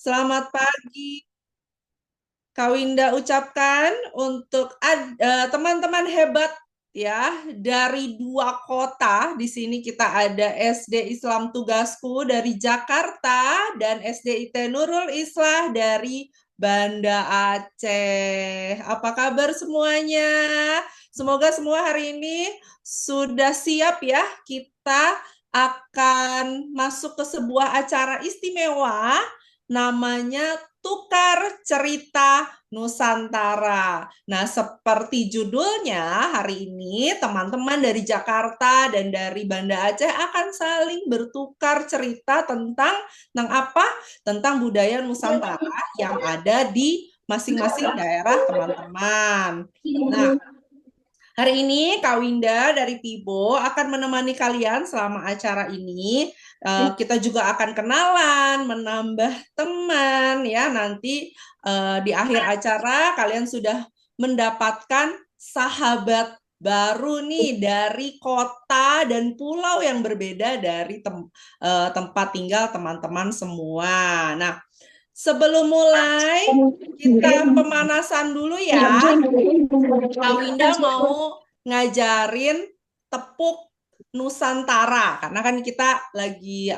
Selamat pagi, Kak Winda ucapkan untuk teman-teman hebat ya dari dua kota. Di sini kita ada SD Islam Tugasku dari Jakarta dan SD IT Nurul Islah dari Banda Aceh. Apa kabar semuanya? Semoga semua hari ini sudah siap ya. Kita akan masuk ke sebuah acara istimewa namanya Tukar Cerita Nusantara. Nah, seperti judulnya, hari ini teman-teman dari Jakarta dan dari Banda Aceh akan saling bertukar cerita tentang apa? Tentang budaya Nusantara yang ada di masing-masing daerah teman-teman. Nah, hari ini Kak Winda dari Pibo akan menemani kalian selama acara ini. Kita juga akan kenalan, menambah teman ya. Nanti di akhir acara kalian sudah mendapatkan sahabat baru nih dari kota dan pulau yang berbeda dari tempat tinggal teman-teman semua. Nah, sebelum mulai kita pemanasan dulu ya. Kak Winda mau ngajarin tepuk Nusantara karena kan kita lagi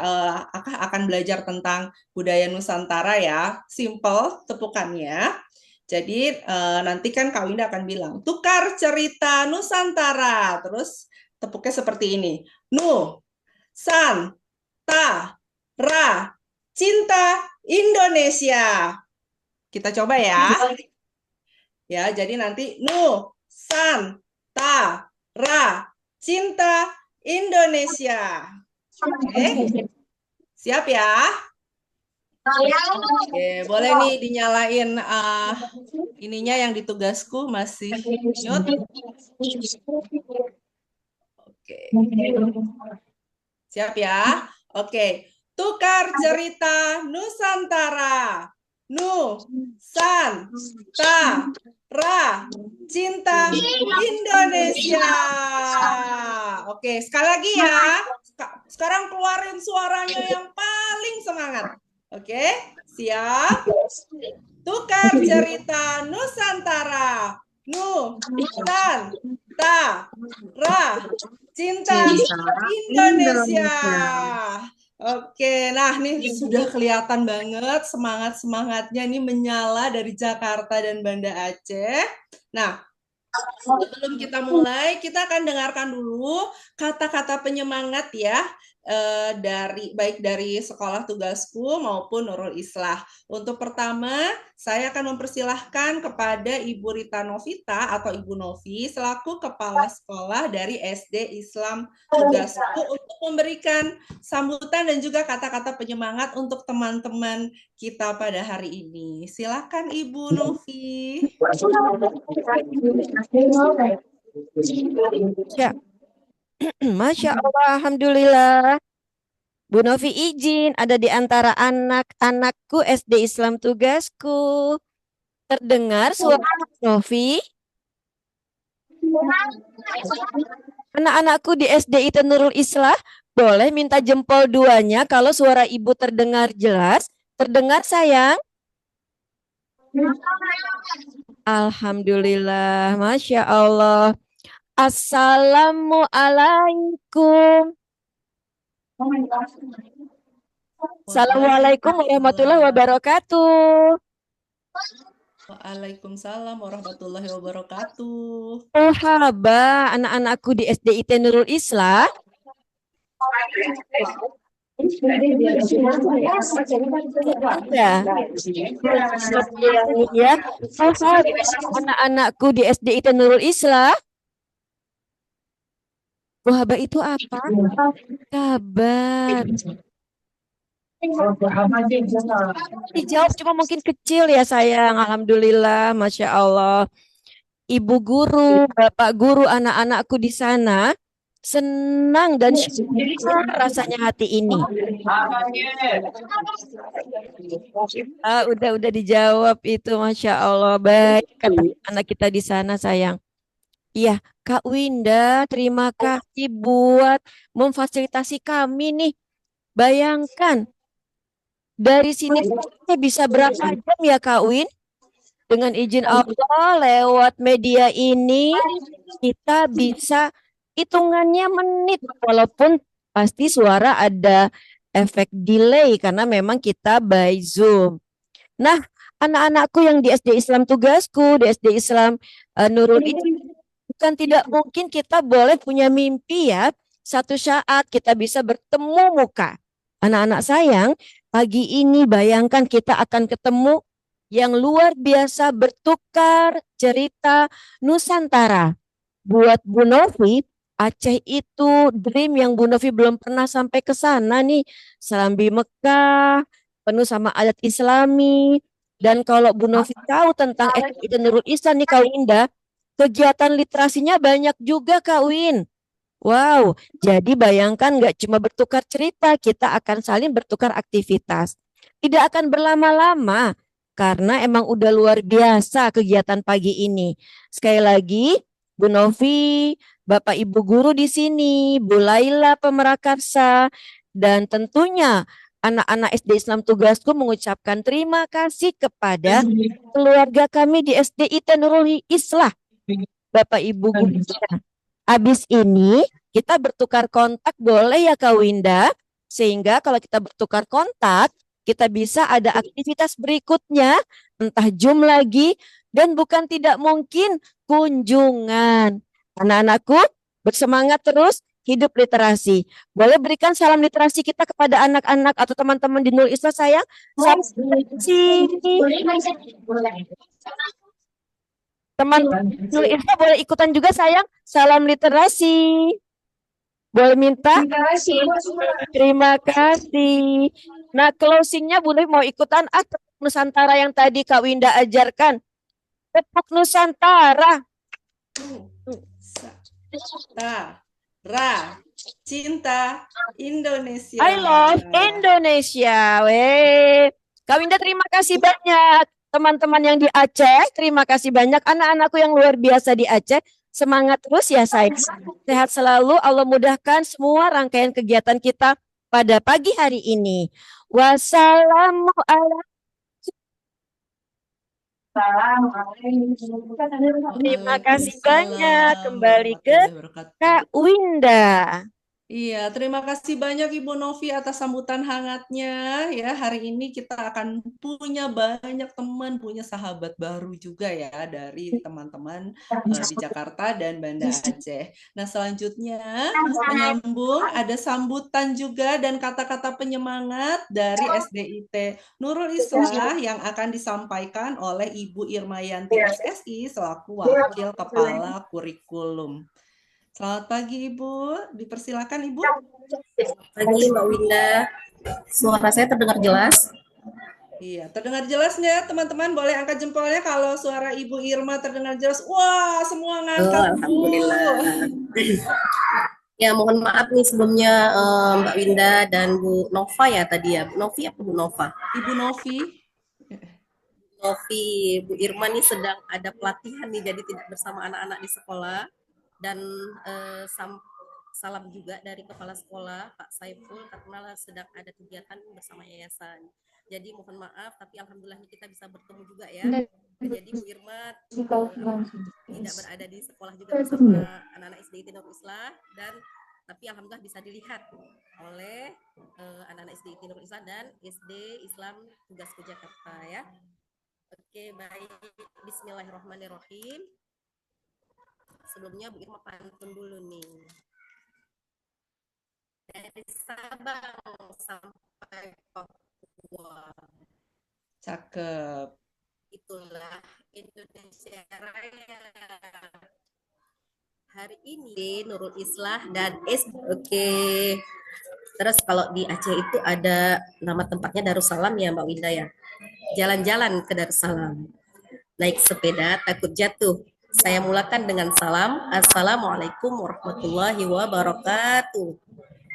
akan belajar tentang budaya Nusantara ya. Simple tepukannya. Jadi nanti kan Kak Winda akan bilang tukar cerita Nusantara. Terus tepuknya seperti ini. Nu, san, ta, ra, cinta Indonesia. Kita coba ya. Ya, jadi nanti Nu, San, Ta, Ra, Cinta Indonesia. Oke, siap ya? Oke, boleh nih dinyalain ininya yang di tugasku masih mute. Oke, siap ya? Oke, tukar cerita Nusantara. Nu, San, Ta, Ra, cinta Indonesia. Oke, sekali lagi ya. Sekarang keluarin suaranya yang paling semangat. Oke, siap. Tukar cerita Nusantara. Nu, San, Ta, Ra, cinta Indonesia. Oke, nah nih sudah kelihatan banget semangat-semangatnya nih menyala dari Jakarta dan Banda Aceh. Nah, sebelum kita mulai, kita akan dengarkan dulu kata-kata penyemangat ya baik dari sekolah tugasku maupun Nurul Islah. Untuk pertama, saya akan mempersilahkan kepada Ibu Rita Novita atau Ibu Novi selaku kepala sekolah dari SD Islam tugasku untuk memberikan sambutan dan juga kata-kata penyemangat untuk teman-teman kita pada hari ini. Silakan Ibu Novi. Ya, Masya Allah, Alhamdulillah. Bu Novi izin ada di antara anak-anakku SD Islam tugasku. Terdengar suara Bu Novi? Anak-anakku di SD IT Nurul Islah, boleh minta jempol duanya kalau suara ibu terdengar jelas? Terdengar sayang? Alhamdulillah, Masya Allah. Assalamualaikum. Assalamualaikum warahmatullahi wabarakatuh. Waalaikumsalam warahmatullahi wabarakatuh. Oh, haba, anak-anakku di SD IT Nurul Islah. Ya, ya. Oh, haba, anak-anakku di SD IT Nurul Islah. Wahaba itu apa? Kabar. Dijawab cuma mungkin kecil ya sayang. Alhamdulillah, Masya Allah. Ibu guru, bapak guru, anak-anakku di sana senang dan syukur rasanya hati ini. Udah dijawab itu, Masya Allah. Baik, kata anak kita di sana sayang. Iya, Kak Winda, terima kasih buat memfasilitasi kami nih. Bayangkan, Dari sini kita bisa berapa jam ya Kak Win? Dengan izin Allah lewat media ini kita bisa hitungannya menit walaupun pasti suara ada efek delay karena memang kita by Zoom. Nah, anak-anakku yang di SD Islam tugasku, di SD Islam Nurul ini bukan tidak mungkin kita boleh punya mimpi ya. Satu saat kita bisa bertemu muka. Anak-anak sayang, pagi ini bayangkan kita akan ketemu yang luar biasa bertukar cerita Nusantara. Buat Bu Novi, Aceh itu dream yang Bu Novi belum pernah sampai ke sana nih. Serambi Mekah, penuh sama adat Islami. Dan kalau Bu Novi tahu tentang SD Nurul Ihsan nih Kak Winda, kegiatan literasinya banyak juga Kak Win. Wow, jadi bayangkan nggak cuma bertukar cerita, kita akan saling bertukar aktivitas. Tidak akan berlama-lama, karena emang udah luar biasa kegiatan pagi ini. Sekali lagi, Bu Novi, Bapak Ibu guru di sini, Bu Laila Pemerakarsa, dan tentunya anak-anak SD Islam tugasku mengucapkan terima kasih kepada keluarga kami di SDIT Nurul Islah, Bapak Ibu guru. Habis ini kita bertukar kontak boleh ya Kak Winda? Sehingga kalau kita bertukar kontak, kita bisa ada aktivitas berikutnya, entah Zoom lagi, dan bukan tidak mungkin kunjungan. Anak-anakku, bersemangat terus, hidup literasi. Boleh berikan salam literasi kita kepada anak-anak atau teman-teman di Nurul Islah sayang? Salam literasi. Teman Nurul Islah boleh ikutan juga sayang? Salam literasi. Boleh minta? Terima kasih. Nah, closingnya Bu Nuh mau ikutan tepuk Nusantara yang tadi Kak Winda ajarkan. Tepuk Nusantara. Ra, cinta Indonesia. I love Indonesia. Weh. Kak Winda terima kasih banyak. Teman-teman yang di Aceh, terima kasih banyak. Anak-anakku yang luar biasa di Aceh. Semangat terus ya sayang. Sehat selalu. Allah mudahkan semua rangkaian kegiatan kita pada pagi hari ini. Wassalamualaikum. Terima kasih banyak. Kembali ke Kak Winda. Iya, terima kasih banyak Ibu Novi atas sambutan hangatnya. Ya, hari ini kita akan punya banyak teman, punya sahabat baru juga ya dari teman-teman di Jakarta dan Banda Aceh. Nah, selanjutnya menyambung ada sambutan juga dan kata-kata penyemangat dari SDIT Nurul Islah yang akan disampaikan oleh Ibu Irmayanti SSI selaku Wakil Kepala Kurikulum. Selamat pagi Ibu, dipersilakan Ibu. Pagi Mbak Winda, suara saya terdengar jelas? Iya, terdengar jelas nggak teman-teman? Boleh angkat jempolnya kalau suara Ibu Irma terdengar jelas. Wah, semua ngangkat. Alhamdulillah. Ya, mohon maaf nih sebelumnya Mbak Winda dan Bu Nova ya tadi ya. Bu Novi apa Bu Nova? Ibu Novi. Novi, Bu Irma nih sedang ada pelatihan nih, jadi tidak bersama anak-anak di sekolah. Dan salam juga dari kepala sekolah Pak Saiful karena sedang ada kegiatan bersama yayasan. Jadi mohon maaf, tapi alhamdulillah kita bisa bertemu juga ya. Jadi Bu Irma tidak berada di sekolah juga bersama anak-anak SD Nurul Islah, dan tapi alhamdulillah bisa dilihat oleh anak-anak SD Nurul Islah dan SD Islam Tugasku Jakarta ya. Oke, baik. Bismillahirrahmanirrahim. Sebelumnya Bu Irma pantun dulu nih. Dari Sabang sampai Papua. Cakep. Itulah Indonesia Raya. Hari ini Nurul Islah dan Oke. Terus kalau di Aceh itu ada nama tempatnya Darussalam ya Mbak Winda ya. Jalan-jalan ke Darussalam. Naik sepeda takut jatuh. Saya mulakan dengan salam. Assalamualaikum warahmatullahi wabarakatuh.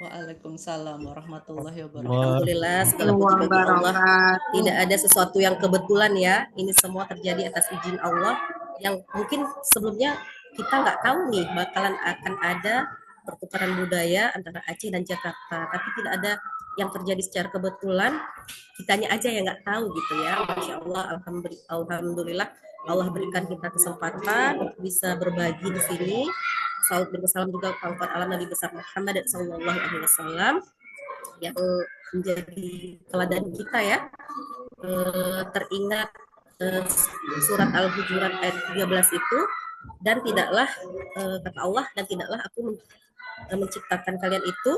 Waalaikumsalam warahmatullahi wabarakatuh. Alhamdulillah, segala puji bagi Allah. Tidak ada sesuatu yang kebetulan ya. Ini semua terjadi atas izin Allah. Yang mungkin sebelumnya kita nggak tahu nih bakalan akan ada pertukaran budaya antara Aceh dan Jakarta. Tapi tidak ada yang terjadi secara kebetulan, kitanya aja yang nggak tahu gitu ya. Masya Allah, alhamdulillah Allah berikan kita kesempatan untuk bisa berbagi di sini. Salam dan salam juga kepada alam Nabi besar Muhammad Sallallahu Alaihi Wasallam yang menjadi teladan kita ya. Teringat surat Al-Hujurat ayat 13 itu, dan tidaklah kata Allah, dan tidaklah aku menciptakan kalian itu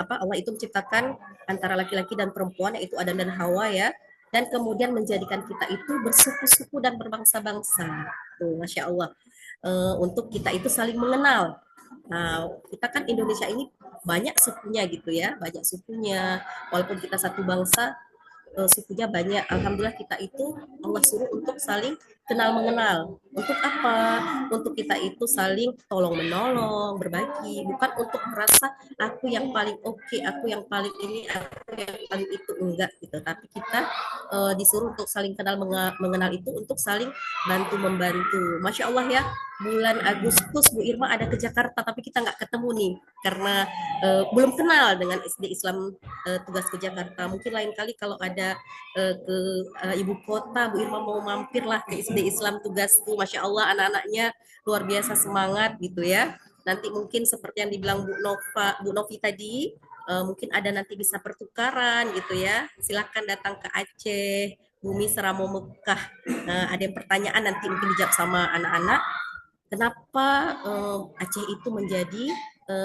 Allah itu menciptakan antara laki-laki dan perempuan, yaitu Adam dan Hawa ya, dan kemudian menjadikan kita itu bersuku-suku dan berbangsa-bangsa. Tuh, Masya Allah. Untuk kita itu saling mengenal. Nah, kita kan Indonesia ini banyak sukunya gitu ya, banyak sukunya. Walaupun kita satu bangsa, sukunya banyak. Alhamdulillah kita itu Allah suruh untuk saling kenal mengenal. Untuk apa? Untuk kita itu saling tolong menolong, berbagi, bukan untuk merasa aku yang paling oke, aku yang paling ini, aku yang paling itu, enggak gitu. Tapi kita disuruh untuk saling kenal mengenal itu untuk saling bantu membantu. Masya Allah ya, bulan Agustus Bu Irma ada ke Jakarta, tapi kita nggak ketemu nih karena belum kenal dengan SD Islam tugas ke Jakarta. Mungkin lain kali kalau ada ke ibu kota, Bu Irma mau mampir lah ke SD Islam tugasku. Masya Allah anak-anaknya luar biasa semangat gitu ya. Nanti mungkin seperti yang dibilang Bu Novi tadi, mungkin ada nanti bisa pertukaran gitu ya. Silakan datang ke Aceh, Bumi Seramo Mekah. Ada yang pertanyaan nanti mungkin dijawab sama anak-anak. Kenapa Aceh itu menjadi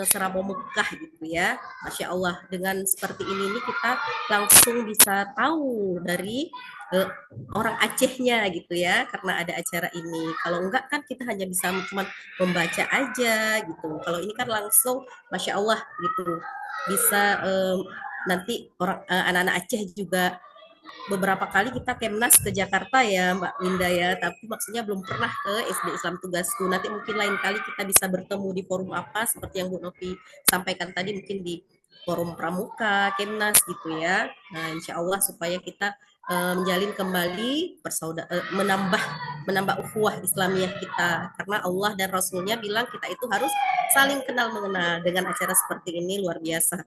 Serabo Mekah gitu ya. Masya Allah, dengan seperti ini nih kita langsung bisa tahu dari uh, orang Acehnya gitu ya, karena ada acara ini. Kalau enggak kan kita hanya bisa cuma membaca aja gitu. Kalau ini kan langsung Masya Allah gitu. Bisa nanti anak-anak Aceh juga beberapa kali kita Kemnas ke Jakarta ya Mbak Winda ya, tapi maksudnya belum pernah ke SD Islam tugasku. Nanti mungkin lain kali kita bisa bertemu di forum apa seperti yang Bu Novi sampaikan tadi, mungkin di forum pramuka Kemnas gitu ya. Nah, insya Allah supaya kita menjalin kembali menambah ukhuwah Islamiyah kita, karena Allah dan Rasulnya bilang kita itu harus saling kenal mengenal. Dengan acara seperti ini luar biasa.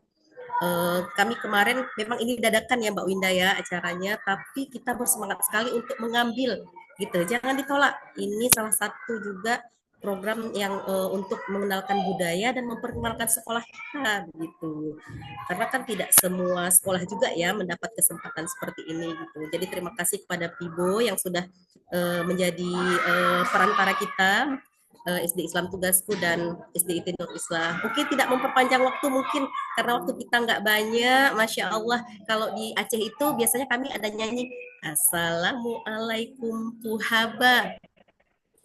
Kami kemarin memang ini dadakan ya Mbak Winda ya acaranya, tapi kita bersemangat sekali untuk mengambil gitu. Jangan ditolak. Ini salah satu juga program yang untuk mengenalkan budaya dan memperkenalkan sekolah kita begitu. Karena kan tidak semua sekolah juga ya mendapat kesempatan seperti ini gitu. Jadi terima kasih kepada Pibo yang sudah menjadi perantara kita, SD Islam tugasku dan SDIT Nur Islam. Mungkin tidak memperpanjang waktu mungkin karena waktu kita nggak banyak. Masya Allah, kalau di Aceh itu biasanya kami ada nyanyi Assalamualaikum Tuhaba.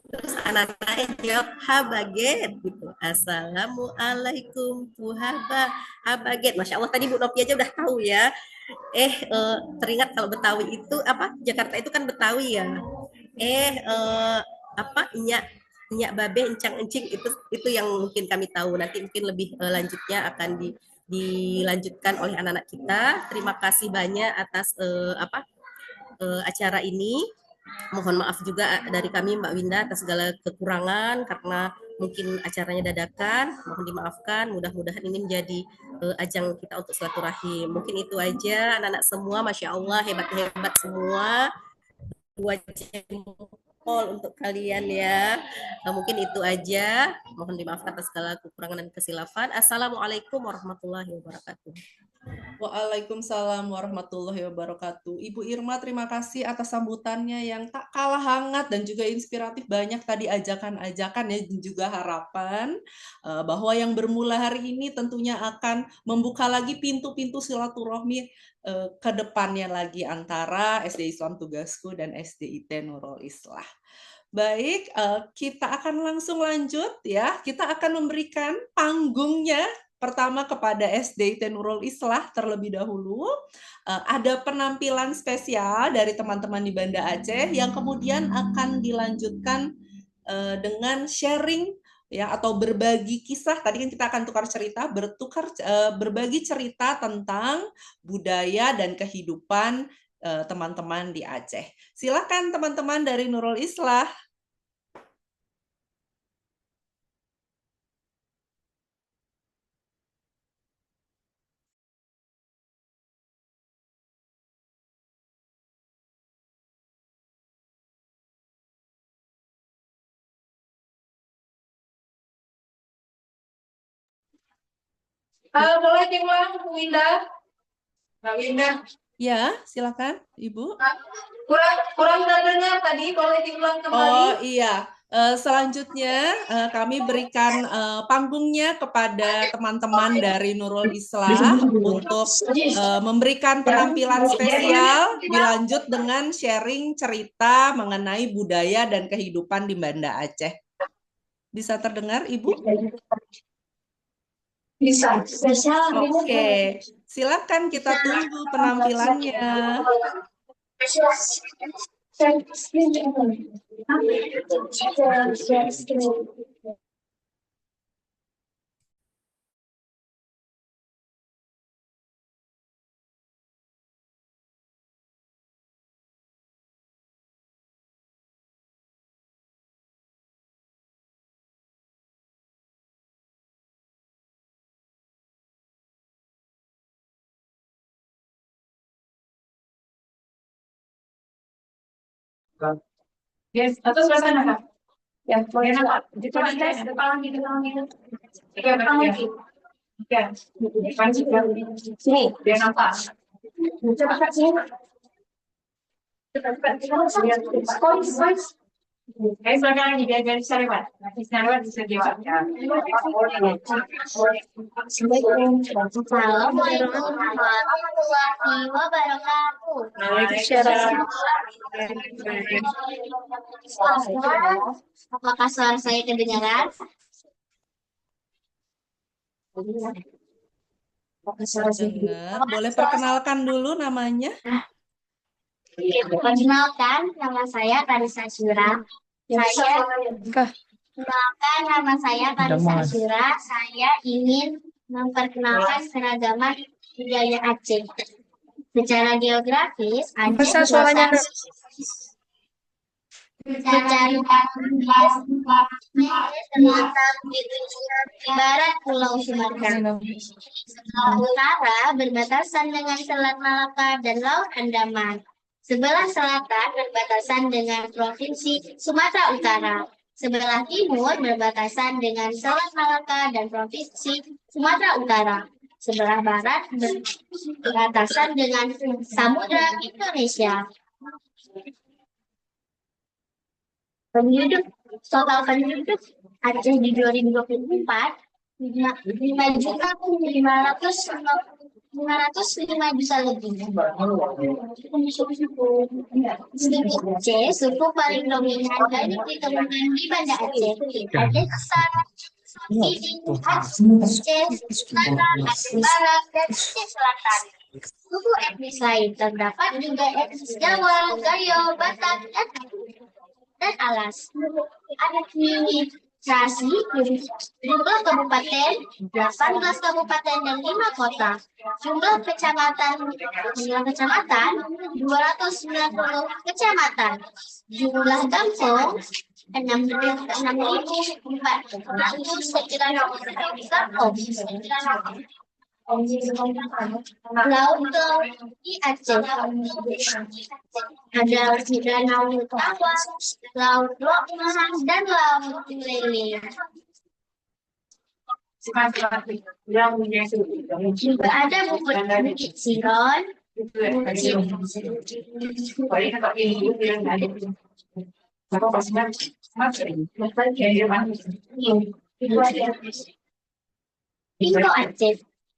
Terus anak-anaknya jawab habaget gitu. Assalamualaikum Tuhaba, habaget. Masya Allah tadi Bu Nopi aja udah tahu ya. Teringat kalau Betawi itu apa? Jakarta itu kan Betawi ya. Apa? Nyak babe encang encing itu yang mungkin kami tahu. Nanti mungkin lebih lanjutnya akan dilanjutkan oleh anak-anak kita. Terima kasih banyak atas acara ini. Mohon maaf juga dari kami Mbak Winda atas segala kekurangan karena mungkin acaranya dadakan. Mohon dimaafkan. Mudah-mudahan ini menjadi ajang kita untuk silaturahim. Mungkin itu aja anak-anak semua. Masya Allah hebat-hebat semua. Wajib untuk kalian ya. Mungkin itu aja. Mohon dimaafkan atas segala kekurangan dan kesilapan. Assalamualaikum warahmatullahi wabarakatuh. Waalaikumsalam warahmatullahi wabarakatuh. Ibu Irma, terima kasih atas sambutannya yang tak kalah hangat dan juga inspiratif. Banyak tadi ajakan-ajakan ya, dan juga harapan bahwa yang bermula hari ini tentunya akan membuka lagi pintu-pintu silaturahmi ke depannya lagi antara SD Islam Tugasku dan SDIT Nurul Islah. Baik, kita akan langsung lanjut ya. Kita akan memberikan panggungnya pertama kepada SDIT Nurul Islah terlebih dahulu. Ada penampilan spesial dari teman-teman di Banda Aceh yang kemudian akan dilanjutkan dengan sharing ya atau berbagi kisah. Tadi kan kita akan berbagi cerita tentang budaya dan kehidupan teman-teman di Aceh. Silakan teman-teman dari Nurul Islah. Boleh diulang, Bu Winda? Mbak Winda. Ya, silakan, Ibu. Kurang terdengar tadi, boleh diulang kembali? Oh iya, selanjutnya kami berikan panggungnya kepada teman-teman dari Nurul Islah untuk memberikan penampilan spesial, dilanjut dengan sharing cerita mengenai budaya dan kehidupan di Banda Aceh. Bisa terdengar, Ibu? Bisa. Oke, silakan kita tunggu penampilannya. Yes, atau sebelah sana, Kak? Ya, boleh nak. Di depan lagi. Oke, depan lagi. Oke, depan sini, biar nampak. Coba Kak, sini. Cepat. Silakan lagi, biar bisa lewat. Nanti bisa lewat, bisa lewat. Assalamualaikum warahmatullahi wabarakatuh. Apakah suara saya kedengaran? Dengar. Boleh perkenalkan dulu namanya? Perkenalkan, nama saya Tarisa Syura. Saya ingin memperkenalkan keragaman budaya Aceh. Secara geografis, Aceh terletak di barat Pulau Sumatera. Sebelah utara berbatasan dengan Selat Malaka dan Laut Andaman. Sebelah selatan berbatasan dengan Provinsi Sumatera Utara. Sebelah timur berbatasan dengan Selat Malaka dan Provinsi Sumatera Utara. Sebelah barat berbatasan dengan Samudra Indonesia. Total penduduk Aceh di 2024 505 juta lebih. Suku C, suku paling dominan banyak ditemukan di Banda Aceh. Aceh Besar, Aceh Selatan, Aceh Barat, dan Aceh Selatan. Suku etnis lain terdapat juga etnis Jawa, Gayo, Batak, dan Alas. Administrasi jumlah kabupaten 18 kabupaten dan 5 kota. Jumlah kecamatan 290 kecamatan. Jumlah kampung 6.400 sekitar Laut di Aceh ada Danau Tawar, Laut Lokman, dan Laut Lele. Juga ada Bukit Siron, Pintu Aceh.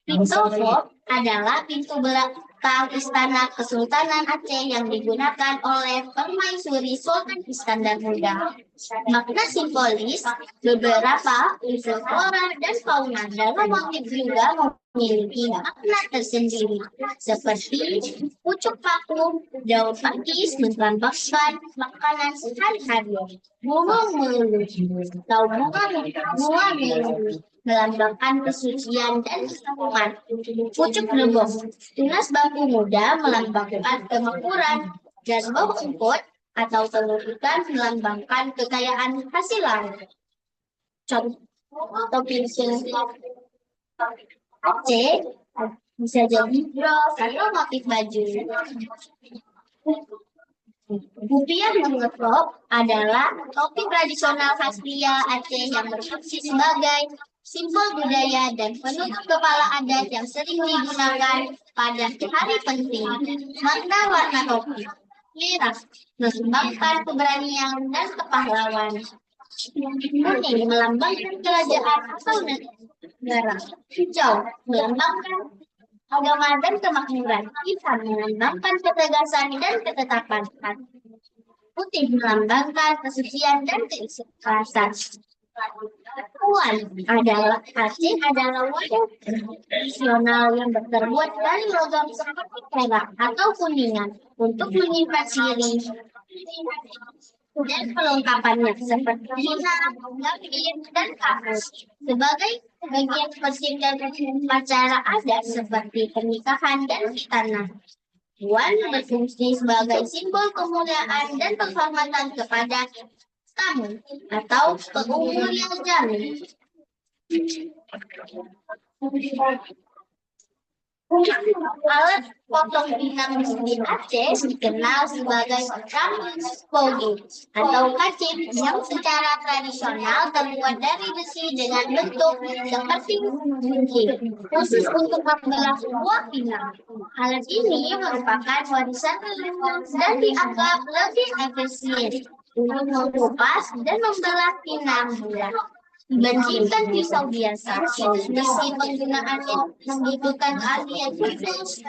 Pintu Fort adalah pintu belakang istana Kesultanan Aceh yang digunakan oleh permaisuri Sultan Iskandar Muda. Makna simbolis beberapa unsur flora dan fauna dalam motif juga memiliki makna tersendiri, seperti pucuk paku, daun pakis melambangkan makanan sehari-hari, bunga melulu, bunga melulu melambangkan kesucian dan kesabaran. Pucuk rebong, tunas bambu muda melambangkan kemakmuran, dan bau emput atau telur ikan melambangkan kekayaan hasil laut. Contoh pinsil Aceh bisa jadi bros atau motif baju. Bupiah mengeprok adalah topi tradisional khas pria Aceh yang berfungsi sebagai simbol budaya dan penutup kepala adat yang sering digunakan pada hari penting. Makna warna topi merah melambangkan keberanian dan kepahlawan. Kuning melambangkan kerajaan atau negara. Hijau melambangkan agama dan kemakmuran. Hitam melambangkan ketegasan dan ketetapan. Putih melambangkan kesucian dan keikhlasan. Aceh adalah wadah tradisional yang terbuat dari logam seperti perak atau kuningan untuk menyimpan sirih dan perlengkapannya seperti hinang, gambir, dan kamus. Sebagai bagian penting dari upacara adat seperti pernikahan dan khitana. Wan berfungsi sebagai simbol kemuliaan dan penghormatan kepada tamu atau penghulu yang jamin. Alat potong pinang di Aceh dikenal sebagai rampogi atau kacip yang secara tradisional terbuat dari besi dengan bentuk seperti gunting, khusus untuk membelah buah pinang. Alat ini merupakan warisan leluhur dan dianggap lebih efisien untuk mengupas dan membelah pinang bulat dibandingkan pisau biasa. Misi penggunaannya membutuhkan keahlian khusus.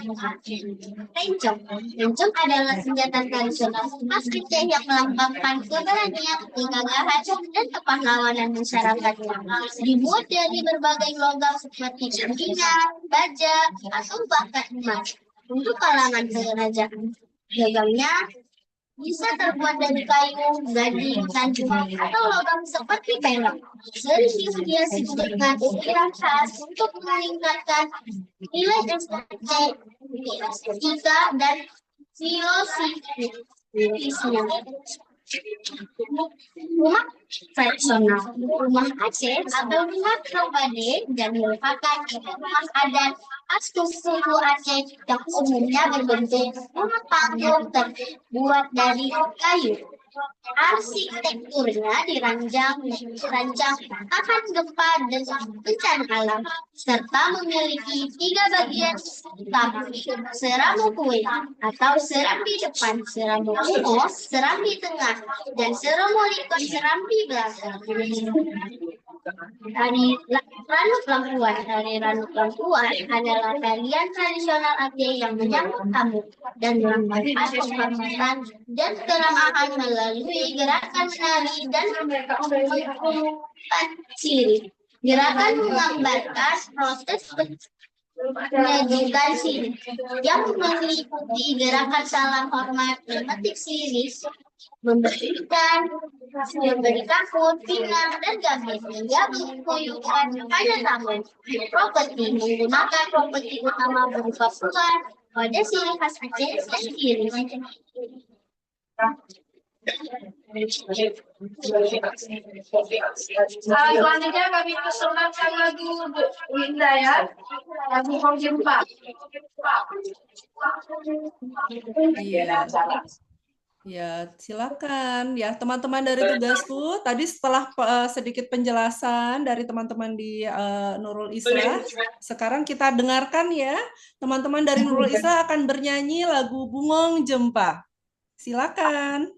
Rencong adalah senjata tradisional khas Aceh yang melambangkan keberanian, kegagahan, dan kepahlawanan masyarakatnya. Dibuat dari berbagai logam seperti cerminan, baja, atau bahkan emas. Untuk kalangan kerajaan, logamnya bisa terbuat dari kayu, gading, tanjung, atau logam seperti perak. Sering dihiasi dengan ukiran khas untuk meningkatkan nilai estetika dan filosofisnya. Rumah tradisional rumah Aceh atau rumah Trobade dan merupakan rumah adat khas suku Aceh yang umumnya berbentuk rumah panggung terbuat dari kayu. Arsitekturnya dirancang tahan gempa dan bencana alam, serta memiliki 3 bagian utama, serambi kue atau serambi depan, serambi umum, serambi tengah, dan serambi belakang. Ranuk Lampuan adalah tarian tradisional Aceh yang menyambut tamu dan melambangkan kehormatan dan keramahan melalui gerakan menari dan mengumumkan ciri. Gerakan menggambarkan proses menyajikan sirih yang meliputi gerakan salam hormat, memetik sirih, memberikan kapur, pinang, dan gambir hingga mengguyurkan pada tamu. Properti menggunakan properti utama berupa puan, wadah sirih khas Aceh, dan sirih. Selanjutnya kami persembahkan lagu Winda ya, lagu Hong Jempa. Iya. Ya, silakan. Ya, teman-teman dari tugasku, tadi setelah sedikit penjelasan dari teman-teman di Nurul Isra, sekarang kita dengarkan ya, teman-teman dari Nurul Isra akan bernyanyi lagu Bungong Jempa. Silakan.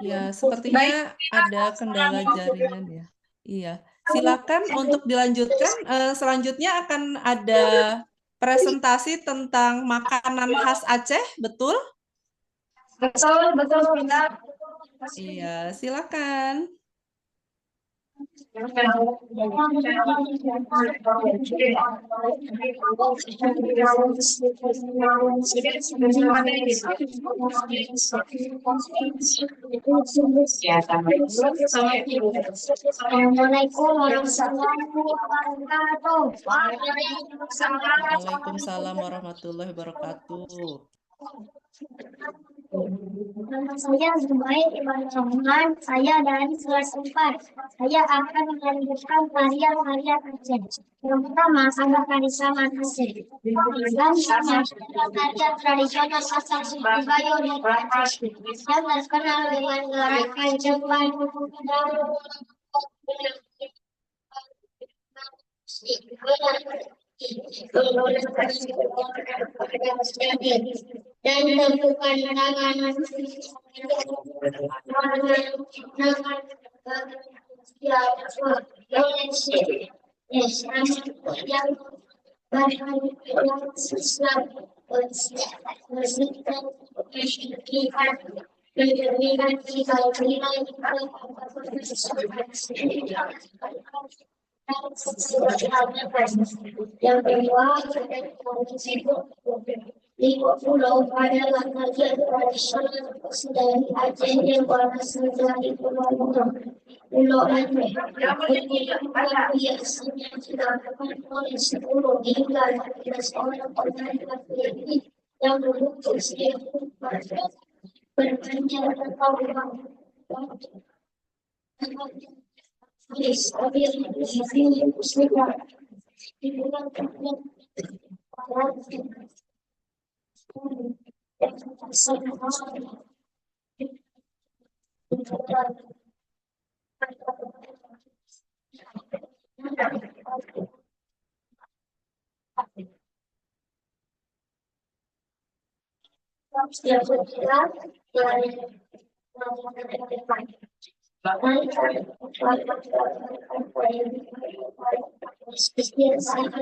Ya, sepertinya ada kendala jaringan ya. Iya, silakan untuk dilanjutkan. Selanjutnya akan ada presentasi tentang makanan khas Aceh, betul? Betul, betul, benar. Iya, silakan. Assalamualaikum warahmatullahi wabarakatuh. Waalaikumsalam warahmatullahi wabarakatuh. Nama saya Zubair Iman Rahman. Saya dari kelas 4. Saya akan melanjutkan karya-karya Aceh. Yang pertama, ada Karisaman Aceh. Dan karya tradisional asal suku Bayo di Aceh. Yang terkenal dengan gerakan Jepang. dan tepukan tangan yang kedua, Lima pulau adalah bagian tradisional dari Aceh yang berasal dari Pulau Aceh. Biasanya dilakukan oleh 10 hingga 15 orang laki-laki yang membentuk sebuah berpanjang atau melakukan kualifikasi biasanya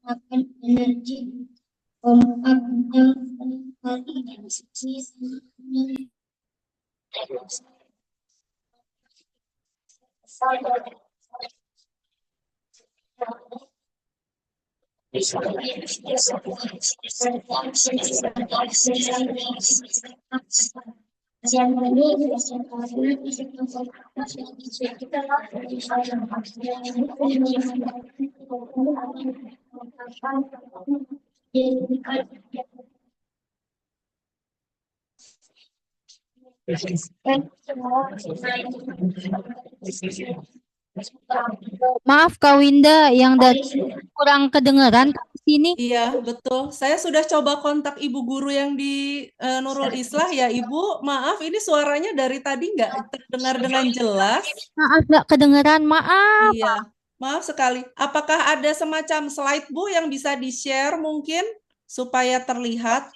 akan energi kompak dan Maaf Kak Winda, yang dari kurang kedengeran di sini. Iya, betul. Saya sudah coba kontak ibu guru yang di Nurul Islah ya, Ibu. Maaf, ini suaranya dari tadi nggak terdengar dengan jelas. Maaf nggak kedengeran, maaf. Iya, maaf sekali. Apakah ada semacam slide Bu yang bisa di-share mungkin supaya terlihat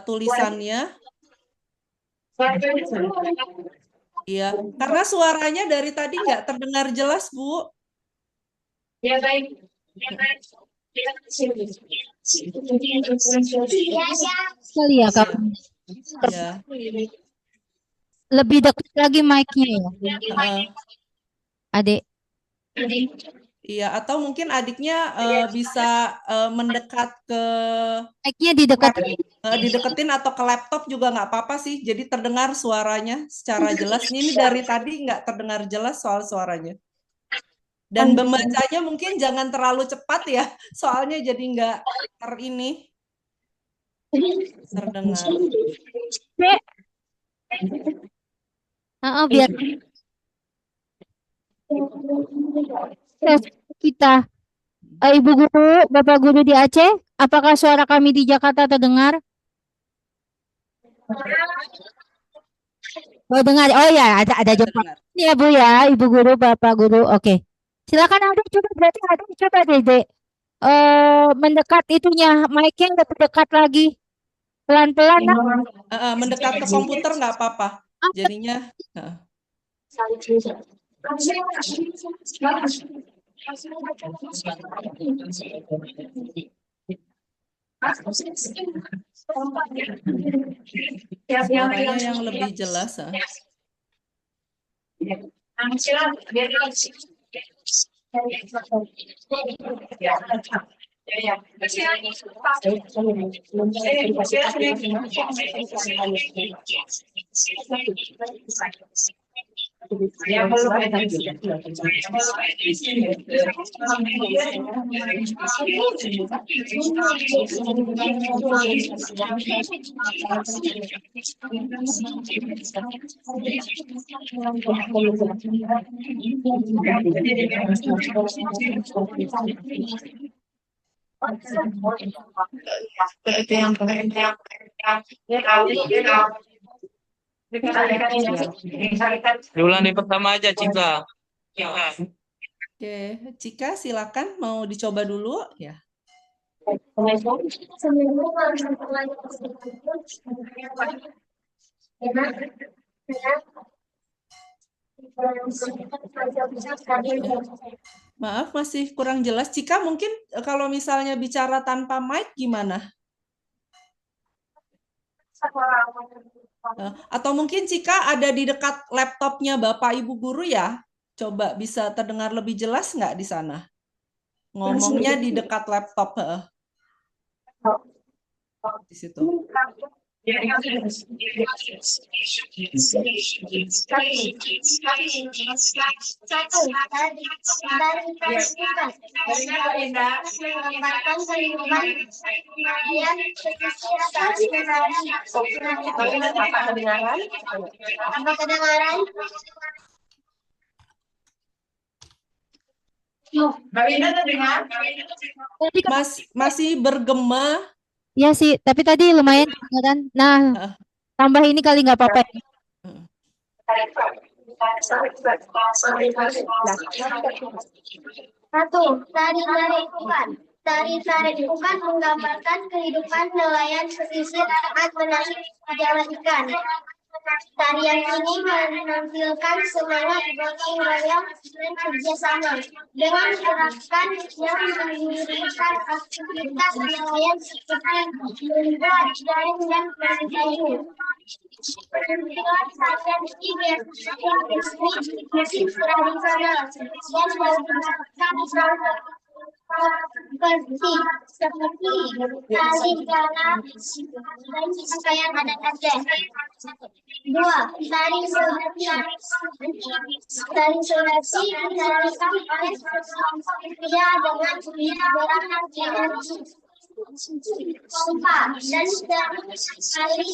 tulisannya? Iya, karena suaranya dari tadi nggak terdengar jelas, Bu. Ya baik. Sekali ya Kak. Iya. Lebih dekat lagi mic-nya ya. Heeh. Adik. Iya, atau mungkin adiknya bisa mendekat ke Mic-nya didekat. dideketin atau ke laptop juga nggak apa-apa sih. Jadi terdengar suaranya secara jelas. Ini dari tadi nggak terdengar jelas soal suaranya. Dan membacanya mungkin jangan terlalu cepat ya, soalnya jadi nggak terdengar. Biar kita. Ibu guru, Bapak guru di Aceh, apakah suara kami di Jakarta terdengar? Oh dengar, oh ya ada jawaban ya Bu ya, Ibu guru, Bapak guru, oke. Silakan adik coba, berarti adik coba Dede mendekat itunya, mic-nya lebih dekat lagi, pelan-pelan. Mendekat ke komputer nggak apa-apa, jadinya. Suaranya yang lebih jelas. Ya, ya. Itu yang Diulang dari pertama aja, Cika. Oke, Cika silakan mau dicoba dulu ya. Maaf, masih kurang jelas. Cika mungkin kalau misalnya bicara tanpa mic gimana? Atau mungkin Cika ada di dekat laptopnya Bapak Ibu Guru ya? Coba bisa terdengar lebih jelas nggak di sana? Ngomongnya di dekat laptop. Di situ. Kedengaran? Masih bergema. Ya sih, tapi tadi lumayan kan. Nah, tambah ini kali nggak apa-apa. Satu, tari-tari bukan. Tari-tari bukan menggambarkan kehidupan nelayan pesisir saat menangkap jalan ikan. Tarian ini menampilkan semangat gotong royong dan kerjasama dengan gerakan yang menggunakan aktivitas nelayan seperti membuat jaring dan kayu. Penampilan tarian ini biasanya musik tradisional dan menggunakan seperti tari gana dan pakaian adat Aceh. Dua, tari Sulawesi. Tari Sulawesi dilakukan oleh sekelompok pria dengan gerakan energi, pompa, dan tari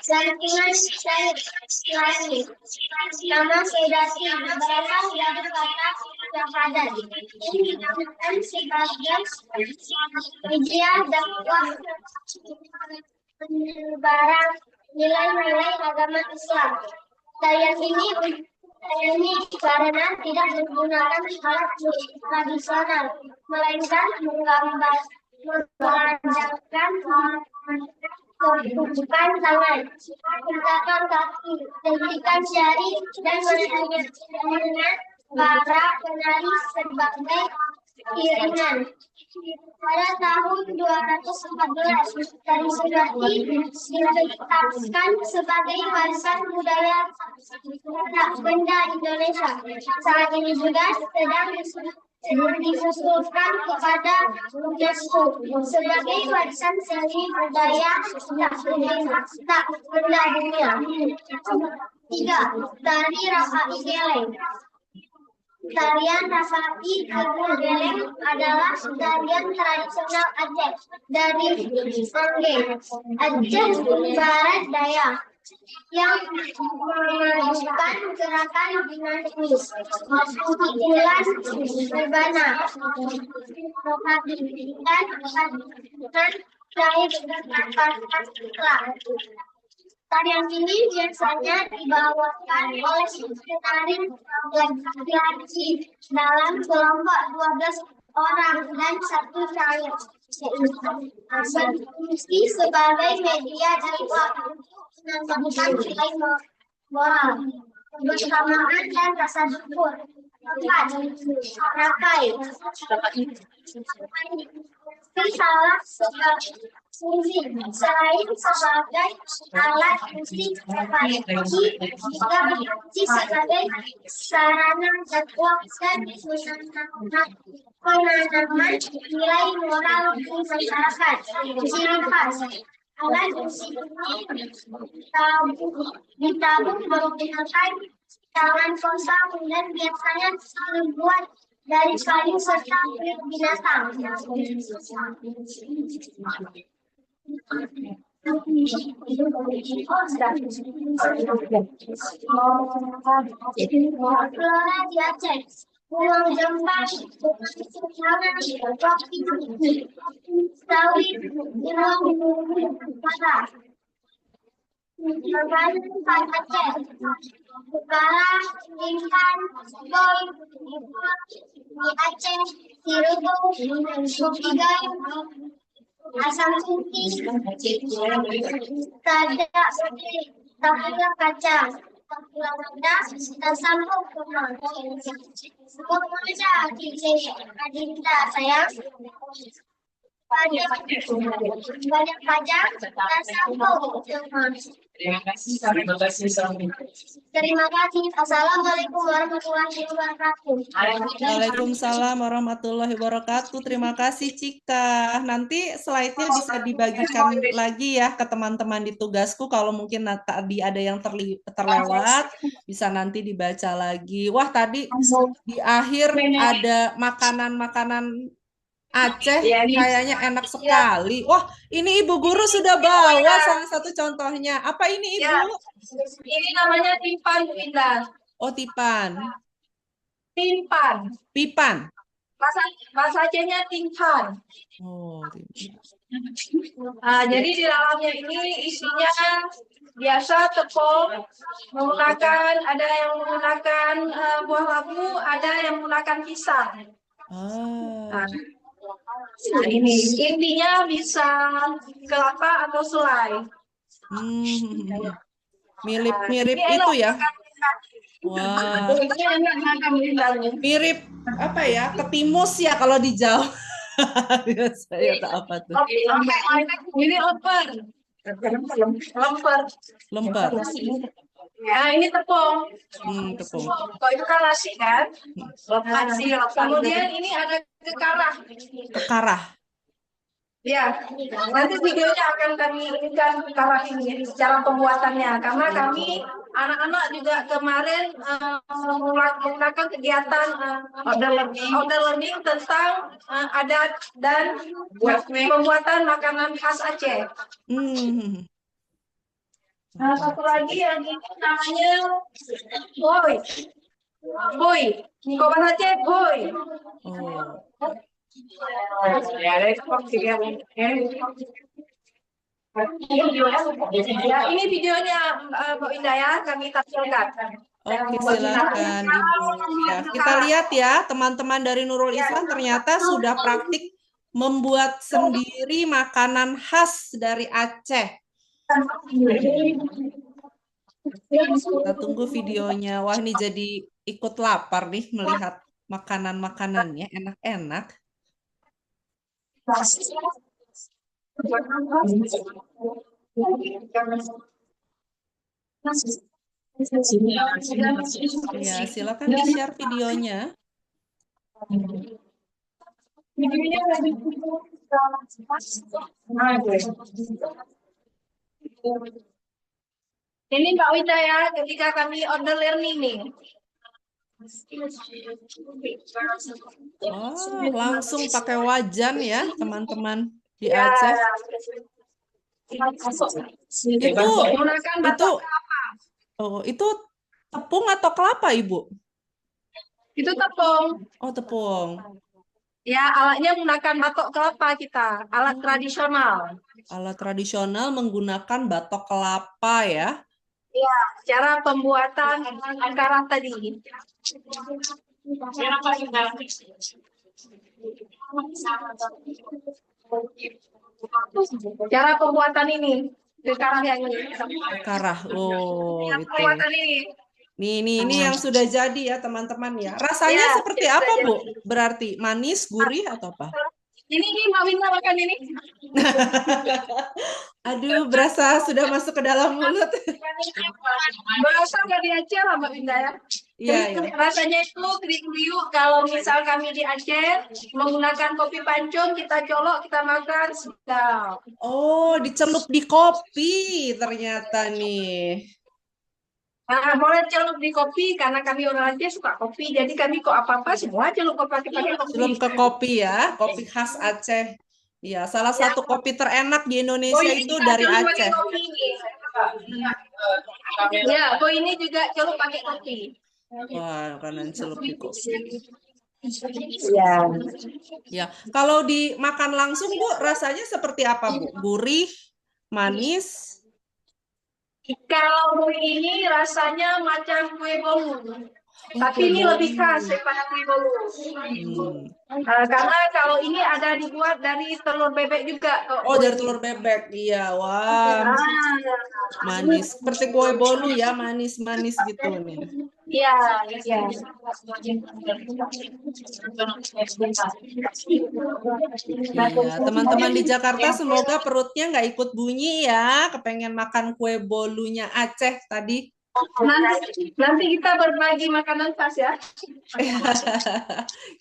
gantungan tari. Nama Sedati berasal dari kata Japadan. Ini digunakan sebagai media dakwah penyebaran nilai-nilai agama Islam. Tarian ini karena tidak menggunakan alat tradisional, melainkan mengandalkan tumpukan tangan, gerakan kaki, tarikan jari, dan mendengar para penari sebagai iringan. Pada tahun 214, tari Sulawesi ditetapkan sebagai warisan budaya tak benda Indonesia. Saat ini juga sedang disusulkan kepada UNESCO sebagai warisan seni budaya tak benda dunia. Tiga, tari Rakai Geleng. Tarian Rakai Geleng adalah tarian tradisional Aceh dari Angge, Aceh Barat Daya, yang memajukan gerakan dinamis, pukulan berbana, dan cair dengan tarian ini biasanya dibawakan oleh penari laki-laki dalam kelompok 12 orang dan satu cair. Berfungsi sebagai media dakwah menanamkan nilai moral, kebersamaan dan rasa syukur. Empat, Rakai. Salah Selain sebagai alat musik evaluasi, juga berfungsi sebagai sarana dakwah dan penanaman nilai moral di masyarakat. Ciri khas alat musik ini ditabung menggunakan tangan kosong dan biasanya terbuat dari kayu serta kulit binatang. Flora di Aceh, Pulau Jembang, sawit, gunung, patah. Makanan khas Aceh, Bukara, Intan, Boy, di Aceh, Sirutu, Supigai, asam putih, tadak, tapioka kacang, tapioka rendah, dan sambal kurma. Semoga aja Adinda sayang. Banyak pajak dan sambal kurma. Terima kasih. Terima kasih. Assalamualaikum warahmatullahi wabarakatuh. Waalaikumsalam warahmatullahi wabarakatuh. Terima kasih Cika. Nanti slide-nya bisa dibagikan lagi ya ke teman-teman di tugasku. Kalau mungkin tadi ada yang terlewat, bisa nanti dibaca lagi. Wah, tadi di akhir ada makanan-makanan Aceh, kayaknya enak sekali. Wah, ini Ibu Guru sudah bawa salah satu contohnya. Apa ini Ibu? Ini namanya timpan, Bu Indah. Oh, tipan. Timpan. Pipan. Bahasa Acehnya timpan. Oh, tipan. Jadi di dalamnya ini isinya biasa tepung, ada yang menggunakan buah labu, ada yang menggunakan pisang. Ah. Nah, ini intinya bisa kelapa atau selai. Mirip itu ya. Wah. Mirip apa ya? Ketimus ya kalau di Jawa. Saya tak apa tuh. Ini lemper. Lemper. Ya, ini tepung. Tepung. Kalau itu kan nasi kan? Nasi. Kemudian ini ada kekarah. Kekarah. Ya, nanti videonya akan kami berikan kekarah ini secara pembuatannya. Karena kami anak-anak juga kemarin melakukan kegiatan order learning tentang adat dan pembuatan makanan khas Aceh. Nah, satu lagi yang ini namanya boy. Boy. Kok bahasa Aceh boy. Ya, ini videonya Bu Indah ya, kami tampilkan. Oke, silakan Ibu. Ya, kita lihat ya, teman-teman dari Nurul Islam ternyata sudah praktik membuat sendiri makanan khas dari Aceh. Kita tunggu videonya. Wah, ini jadi ikut lapar nih melihat makanan-makanannya, enak-enak. Ya, silakan di-share videonya. Ini Mbak Wita ya, ketika kami order learning nih. Oh, langsung pakai wajan ya, teman-teman di Aceh. Itu tepung atau kelapa, Ibu? Itu tepung. Oh, tepung. Ya, alatnya menggunakan batok kelapa kita, alat tradisional. Alat tradisional menggunakan batok kelapa ya? Ya, cara pembuatan angkara tadi. Cara pembuatan ini, sekarang yang ini. Karah, oh itu. Pembuatan ini yang sudah jadi ya teman-teman ya. Rasanya seperti apa Bu? Berarti manis, gurih atau apa? Ini nih, Mbak Winda makan ini. Aduh, berasa sudah masuk ke dalam mulut. Berasa dari Aceh lah Mbak Winda ya. Iya, ya. Rasanya itu kriuk-kriuk. Kalau misal kami di Aceh menggunakan kopi pancung, kita colok, kita makan sedap. Oh, dicelup di kopi ternyata nih. Nah, boleh celup di kopi karena kami orang Aceh suka kopi. Jadi kami kok apa-apa semua celup pakai kopi. Celup ke kopi ya, kopi khas Aceh. Iya, salah Ya. satu kopi terenak di Oh, Indonesia ini itu juga dari celup pakai Aceh. kopi. Ya, kok ini juga celup pakai kopi. Wah, makanan celup di kopi. Ya. Ya, kalau dimakan langsung Bu, rasanya seperti apa Bu? Gurih, manis? Kalau kue ini rasanya macam kue bolu. Oh, Tapi kue ini lebih bolu. khas daripada kue bolu. Karena kalau ini ada dibuat dari telur bebek juga. Oh, dari telur bebek. Iya, wah, manis. Seperti kue bolu ya, manis-manis gitu nih. Iya, iya. Iya, teman-teman di Jakarta semoga perutnya nggak ikut bunyi ya, kepengen makan kue bolunya Aceh tadi. Nanti kita berbagi makanan khas ya.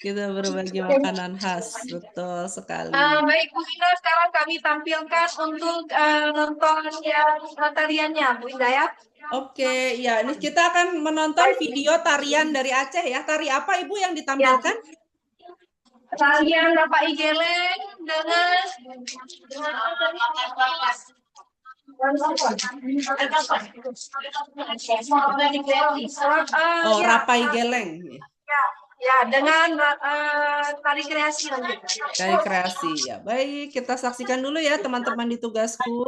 Kita berbagi makanan khas, betul sekali. Baik Bu Ina, sekarang kami tampilkan untuk nonton yang tariannya Bu Ina ya. Oke, ya ini kita akan menonton video tarian dari Aceh ya. Tari apa Ibu yang ditampilkan? Tarian Bapak Igeleng dengan Oh, Rapai Geleng. ya dengan tari kreasi nanti. Dari kreasi ya. Baik, kita saksikan dulu ya teman-teman di tugasku.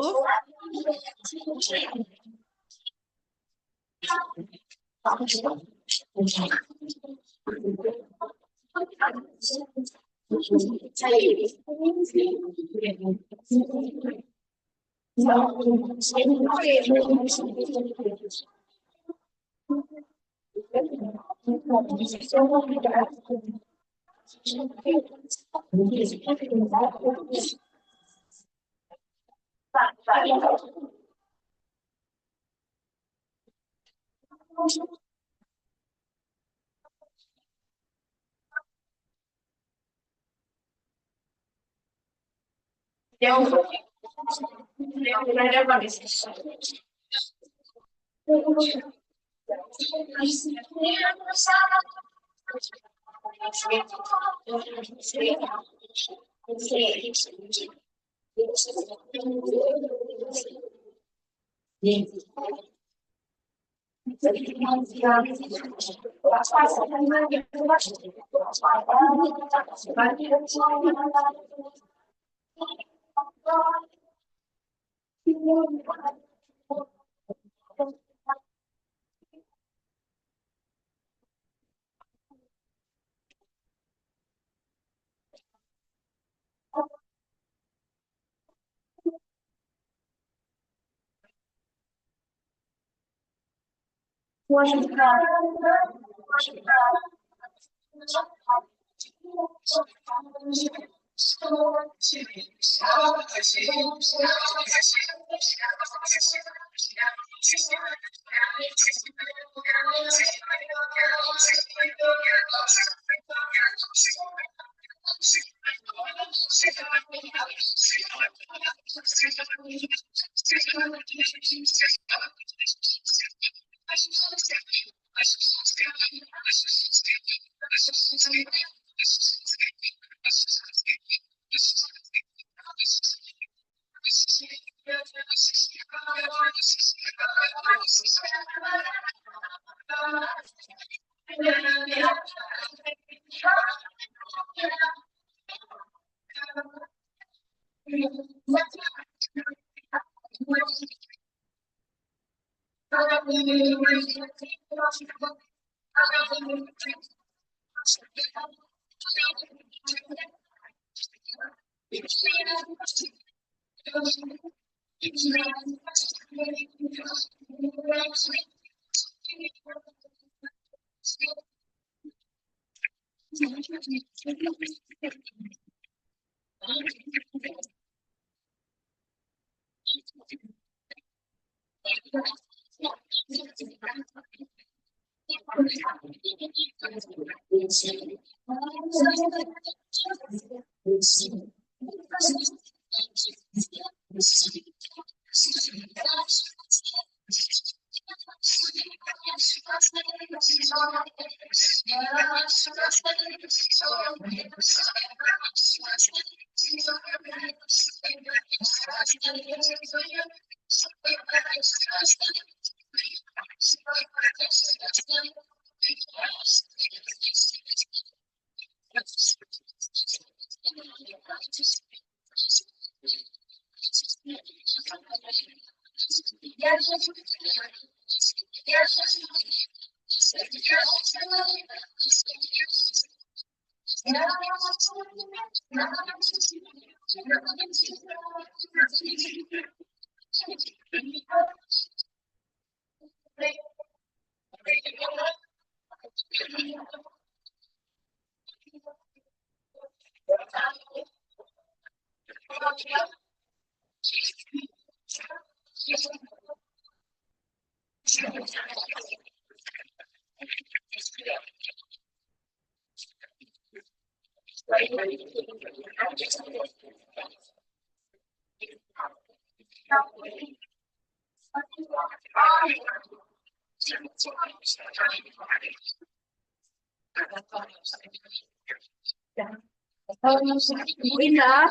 Bu Indah,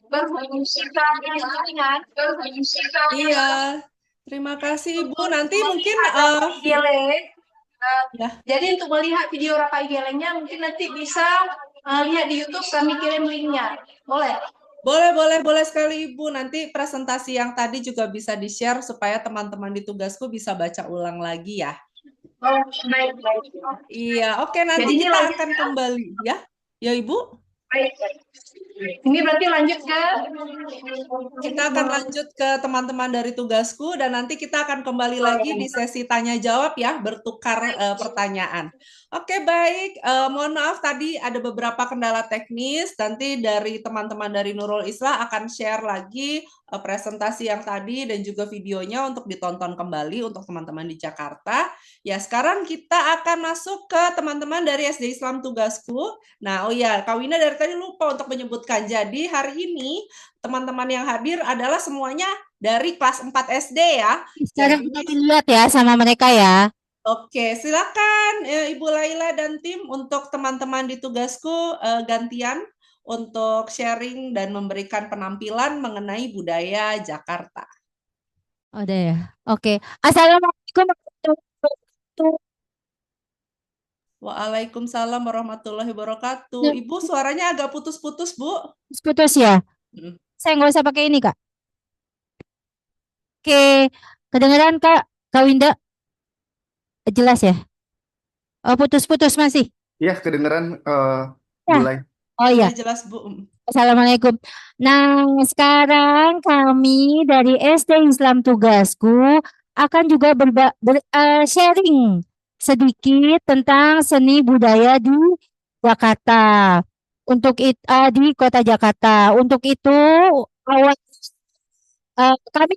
berfungsikan jaringan, Iya, terima kasih Ibu. Nanti mungkin Geleng. ya. Jadi untuk melihat video Rapai Gelengnya mungkin nanti bisa lihat di YouTube, kami kirim linknya. Boleh? Boleh sekali Ibu. Nanti presentasi yang tadi juga bisa di-share supaya teman-teman di tugasku bisa baca ulang lagi ya. Oh, baik. Iya, oke, nanti Jadi ini kita lanjut akan ya? kembali ya. Ya Ibu, Baik. Ini berarti lanjut ke kita akan lanjut ke teman-teman dari tugasku dan nanti kita akan kembali lagi di sesi tanya jawab ya, bertukar pertanyaan. Oke, baik. Mohon maaf tadi ada beberapa kendala teknis. Nanti dari teman-teman dari Nurul Islah akan share lagi presentasi yang tadi dan juga videonya untuk ditonton kembali untuk teman-teman di Jakarta. Ya, sekarang kita akan masuk ke teman-teman dari SD Islam Tugasku. Nah, oh ya, Kak Winda dari tadi lupa untuk menyebutkan. Jadi hari ini teman-teman yang hadir adalah semuanya dari kelas 4 SD ya. Sekarang Jadi, kita lihat ya sama mereka ya. oke, silakan Ibu Laila dan tim untuk teman-teman di tugasku gantian untuk sharing dan memberikan penampilan mengenai budaya Jakarta. Ada ya. Oke. Assalamualaikum warahmatullahi wabarakatuh. Waalaikumsalam warahmatullahi wabarakatuh. Ibu suaranya agak putus-putus, Bu. Putus ya. Mm. Saya nggak usah pakai ini, Kak. Oke. Kedengeran, Kak? Kak Winda? Jelas ya? Oh, putus-putus masih. Iya, kedengeran Ya. mulai. Oh iya. Sudah jelas, Bu. Assalamualaikum. Nah, sekarang kami dari SD Islam Tugasku akan juga sharing sedikit tentang seni budaya di Jakarta. Di Kota Jakarta. Untuk itu kami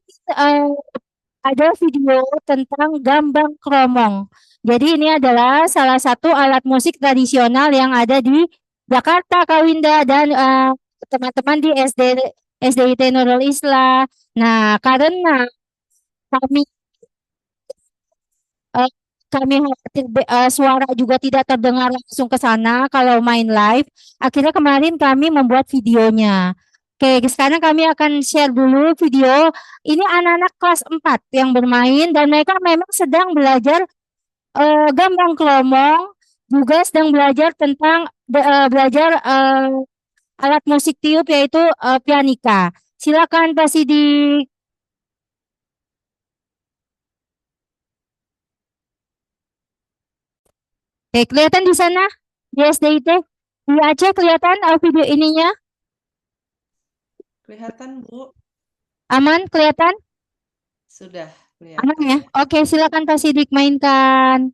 ada video tentang gambang kromong. Jadi ini adalah salah satu alat musik tradisional yang ada di Jakarta, Kak Winda, dan teman-teman di SDIT Nurul Islah. Nah, karena kami khawatir suara juga tidak terdengar langsung ke sana kalau main live. Akhirnya kemarin kami membuat videonya. Oke, sekarang kami akan share dulu video. Ini anak-anak kelas 4 yang bermain dan mereka memang sedang belajar gambang kromong, juga sedang belajar tentang alat musik tiup yaitu pianika. Silakan Pak Sidik. Oke, kelihatan di sana di SDIT? Di Aceh kelihatan video ininya? Kelihatan, Bu? Aman kelihatan? Sudah Aman ya? kelihatan. Oke, silakan Pak Sidik mainkan.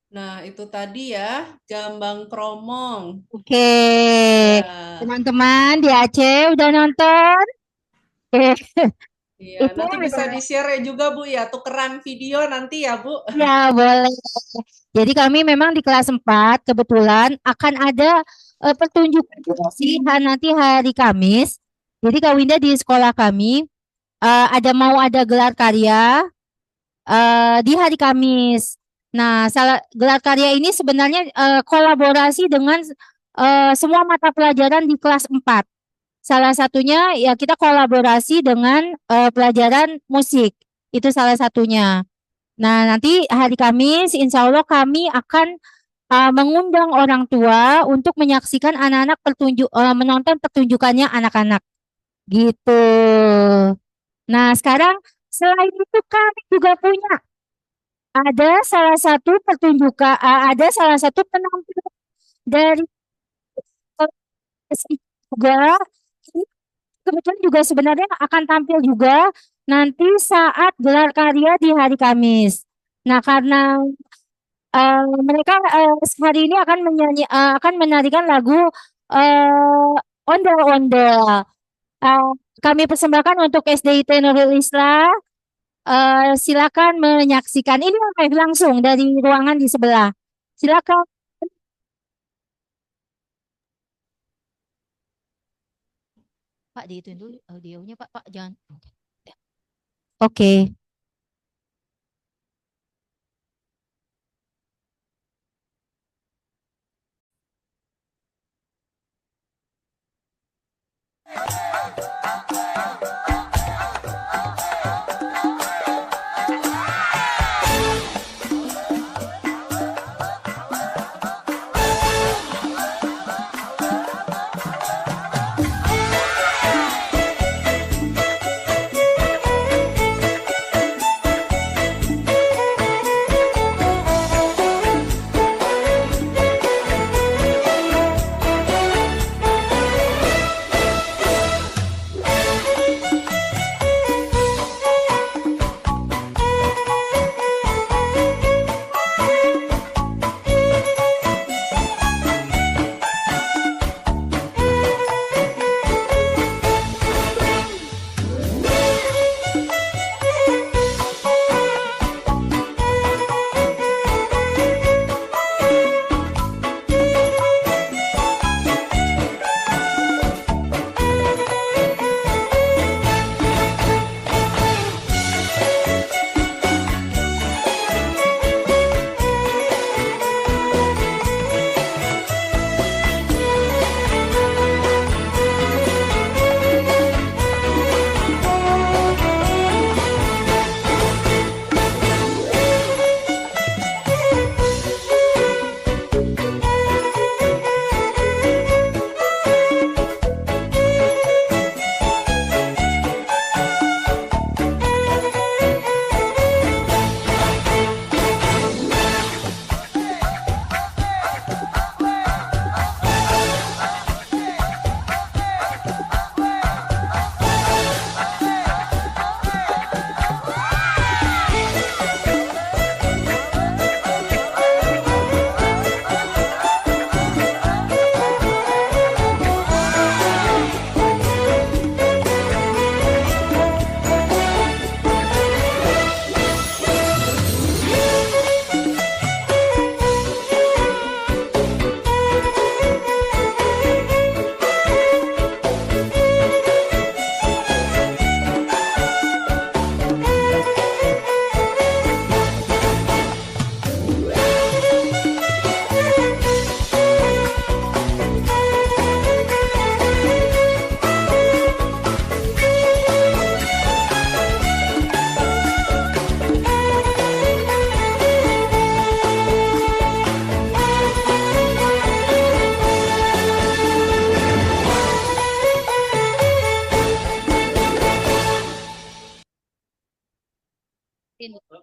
Nah, itu tadi ya, Gambang Kromong. Oke, Ya, teman-teman di Aceh udah nonton? Oke, iya. itu Nanti bisa di-share juga, Bu, ya. Tukeran video nanti ya, Bu. ya boleh. Jadi kami memang di kelas 4 kebetulan akan ada pertunjukan juga sih nanti hari Kamis. Jadi Kak Winda di sekolah kami ada gelar karya di hari Kamis. Nah, gelar karya ini sebenarnya kolaborasi dengan semua mata pelajaran di kelas 4. Salah satunya ya kita kolaborasi dengan pelajaran musik. Itu salah satunya. Nah, nanti hari Kamis, insya Allah kami akan mengundang orang tua untuk menyaksikan anak-anak menonton pertunjukannya anak-anak. Gitu. Nah, sekarang selain itu kami juga punya ada salah satu penampilan dari kelas juga. Ini kebetulan juga sebenarnya akan tampil juga nanti saat gelar karya di hari Kamis. Nah, karena mereka hari ini akan menyanyikan lagu Ondel-Ondel. Eh, Kami persembahkan untuk SDIT Nurul Islah. Silakan menyaksikan ini live langsung dari ruangan di sebelah. Silakan. Pak, diituin dulu audionya, Pak. Pak, jangan. Oke.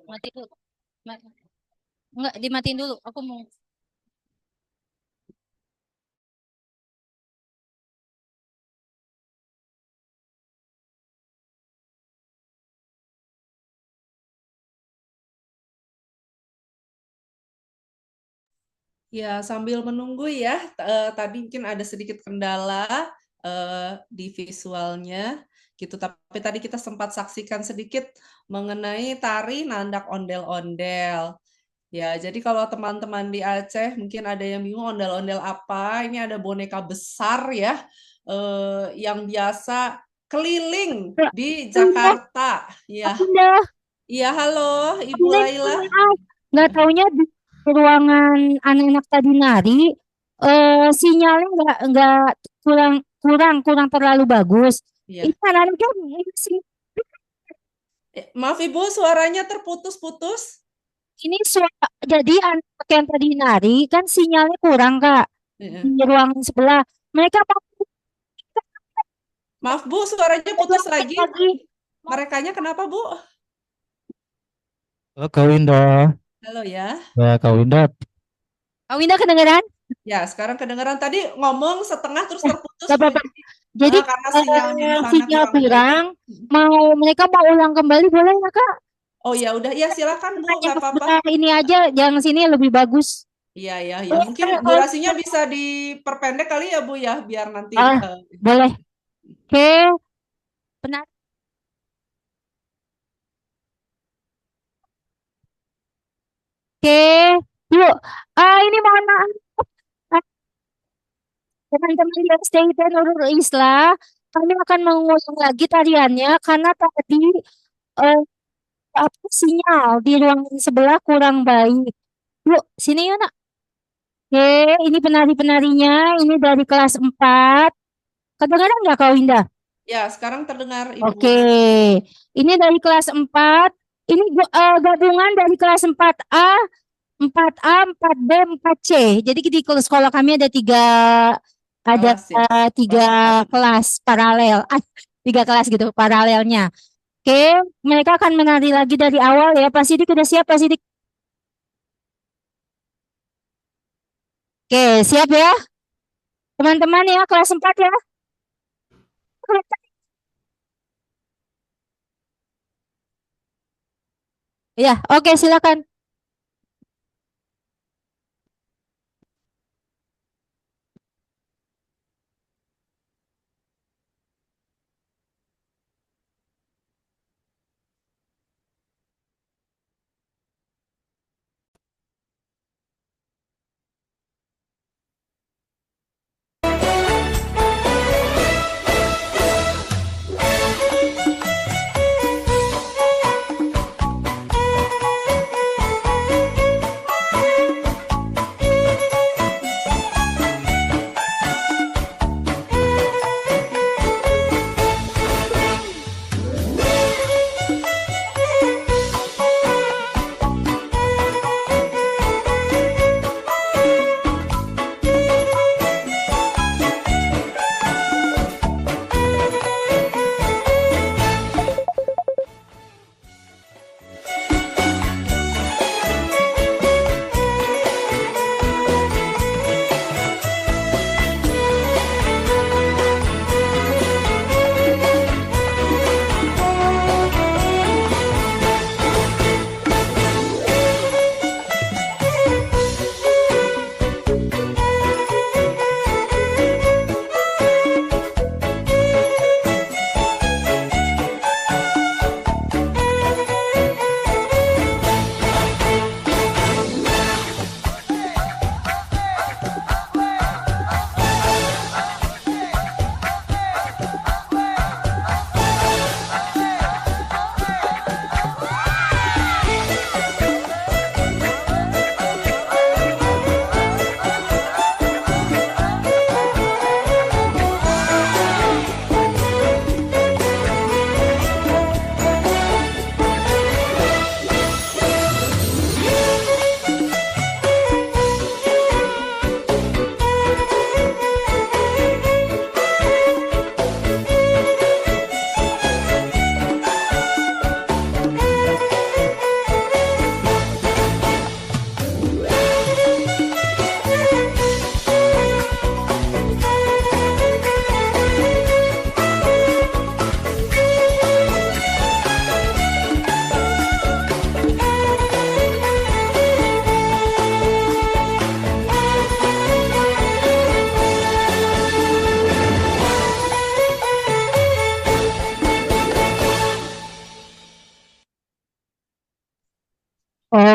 Mati dulu. Enggak, dimatiin dulu. Aku mau Ya, sambil menunggu ya, tadi mungkin ada sedikit kendala di visualnya gitu, tapi tadi kita sempat saksikan sedikit mengenai tari nandak ondel-ondel. Ya, jadi kalau teman-teman di Aceh mungkin ada yang bingung ondel-ondel apa, ini ada boneka besar ya, yang biasa keliling di Jakarta. Ya, Bunda, iya halo Ibu Bunda, Laila. maaf, nggak taunya di ruangan anak-anak tadi nari, sinyalnya nggak kurang kurang kurang terlalu bagus. Iya. Ini anak-anaknya masih Maaf Ibu, suaranya terputus-putus. ini suara, jadi anak yang tadi nari kan sinyalnya kurang Kak Iya. di ruangan sebelah. Mereka Maaf Bu, suaranya putus lagi. lagi. Merekanya kenapa Bu? Halo Kak Winda, Halo ya. ya Kak Winda, Kak Winda kedengeran? Ya, sekarang kedengeran tadi ngomong setengah terus terputus Gak Bu. apa-apa. Jadi Karena sinyalnya di sana sinyal kurang baik. kurang, mereka mau ulang kembali boleh ya Kak? Oh ya udah, ya silakan Bu, nggak apa-apa. Sebentar ini aja, yang sini lebih bagus. Iya ya, ya mungkin durasinya bisa diperpendek kali ya Bu ya, biar nanti. Boleh. Oke. Benar. Oke. Yuk. Ini mohon maaf. Teman-teman di STIT Nurul Islah, kami akan mengulang lagi tariannya karena tadi sinyal di ruangan sebelah kurang baik. Yuk, sini yuk nak. Oke, ini penari-penarinya, ini dari kelas 4. Kedengaran nggak Kak Winda? Ya, sekarang terdengar Ibu. Oke, ini dari kelas 4. Ini gabungan dari kelas 4A, 4A, 4B, 4C. Jadi di sekolah kami ada tiga Kelas ya? kelas paralel, 3 kelas gitu paralelnya. Oke, mereka akan menari lagi dari awal ya. Pak Sidik udah siap Pak Sidik? Oke, siap ya? Teman-teman ya, kelas 4 ya. Ya, oke silakan.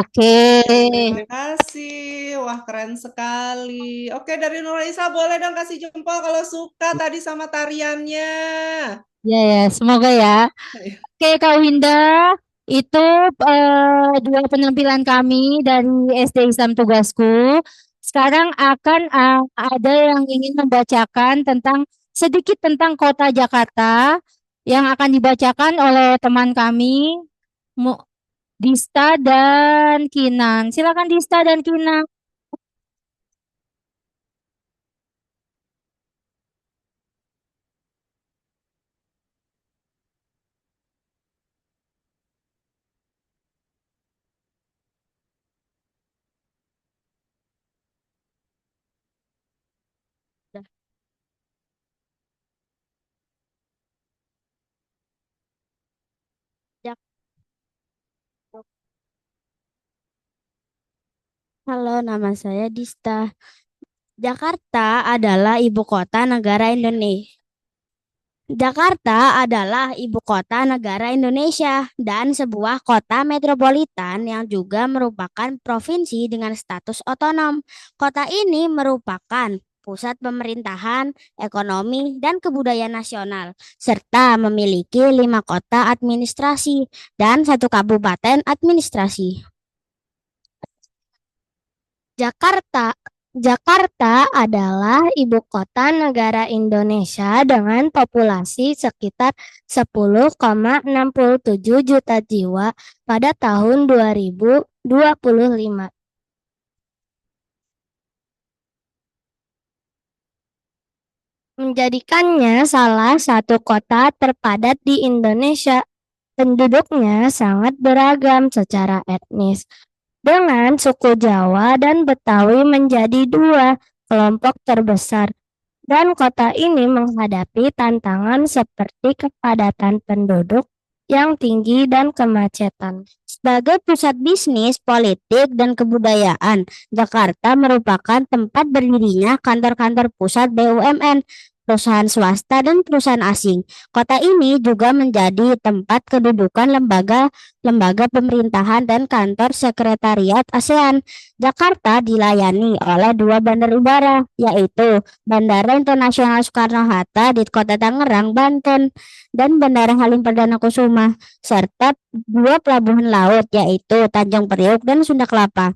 Oke. Terima kasih. Wah, keren sekali. Oke, dari Nurul Isla boleh dong kasih jempol kalau suka tadi sama tariannya. Ya, ya, semoga ya. Oke, Kak Winda, itu dua penampilan kami dari SD Islam Tugasku. Sekarang akan ada yang ingin membacakan sedikit tentang kota Jakarta yang akan dibacakan oleh teman kami, Dista dan Kinan. Silakan Dista dan Kinan. Halo, nama saya Dista. Jakarta adalah ibu kota negara Indonesia. Jakarta adalah ibu kota negara Indonesia dan sebuah kota metropolitan yang juga merupakan provinsi dengan status otonom. Kota ini merupakan pusat pemerintahan, ekonomi, dan kebudayaan nasional, serta memiliki 5 kota administrasi dan 1 kabupaten administrasi. Jakarta adalah ibu kota negara Indonesia dengan populasi sekitar 10,67 juta jiwa pada tahun 2025. Menjadikannya salah satu kota terpadat di Indonesia. Penduduknya sangat beragam secara etnis, dengan suku Jawa dan Betawi menjadi 2 kelompok terbesar, dan kota ini menghadapi tantangan seperti kepadatan penduduk yang tinggi dan kemacetan. Sebagai pusat bisnis, politik, dan kebudayaan, Jakarta merupakan tempat berdirinya kantor-kantor pusat BUMN, perusahaan swasta, dan perusahaan asing. Kota ini juga menjadi tempat kedudukan lembaga pemerintahan dan kantor sekretariat ASEAN. Jakarta dilayani oleh 2 bandar udara, yaitu Bandara Internasional Soekarno-Hatta di Kota Tangerang, Banten, dan Bandara Halim Perdana Kusuma, serta 2 pelabuhan laut, yaitu Tanjung Priok dan Sunda Kelapa.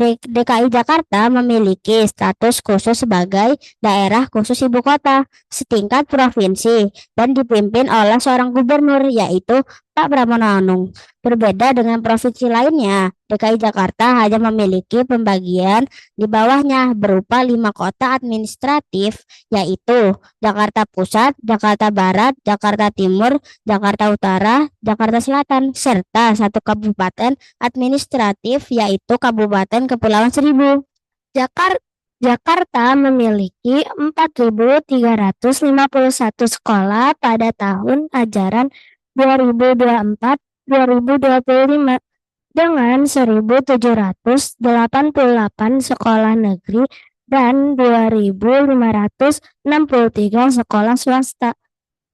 DKI Jakarta memiliki status khusus sebagai daerah khusus ibu kota setingkat provinsi dan dipimpin oleh seorang gubernur, yaitu Pak Pramono Anung. Berbeda dengan provinsi lainnya, DKI Jakarta hanya memiliki pembagian di bawahnya berupa 5 kota administratif, yaitu Jakarta Pusat, Jakarta Barat, Jakarta Timur, Jakarta Utara, Jakarta Selatan, serta 1 kabupaten administratif, yaitu Kabupaten Kepulauan Seribu. Jakarta memiliki 4.351 sekolah pada tahun ajaran 2024-2025 dengan 1.788 sekolah negeri dan 2.563 sekolah swasta.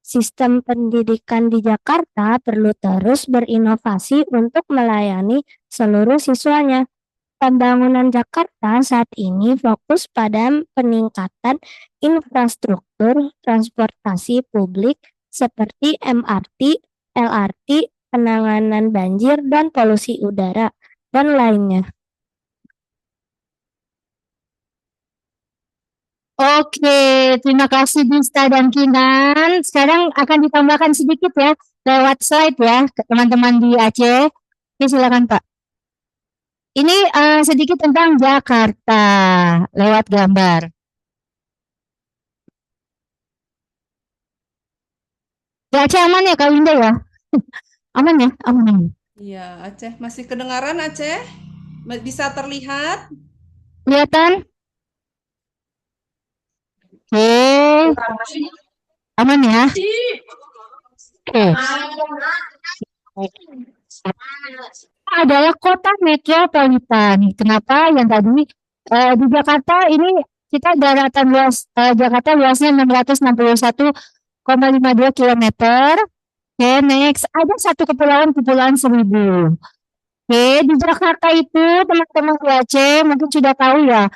Sistem pendidikan di Jakarta perlu terus berinovasi untuk melayani seluruh siswanya. Pembangunan Jakarta saat ini fokus pada peningkatan infrastruktur transportasi publik seperti MRT, LRT, penanganan banjir dan polusi udara, dan lainnya. Oke, terima kasih Dista dan Kinan. Sekarang akan ditambahkan sedikit ya lewat slide ya ke teman-teman di Aceh. Oke, silakan Pak. Ini sedikit tentang Jakarta lewat gambar. Di Aceh aman ya Kak Winda ya? Aman ya? Aman. Iya, Aceh masih kedengaran Aceh? Bisa terlihat? Kelihatan? Oke. Aman ya? Oke. Adalah kota metropolitan. Kenapa? Yang tadi di Jakarta ini kita daratan luas Jakarta luasnya 661,52 km. Oke, next ada 1 kepulauan Seribu. Oke, di Jakarta itu teman-teman di Aceh mungkin sudah tahu ya,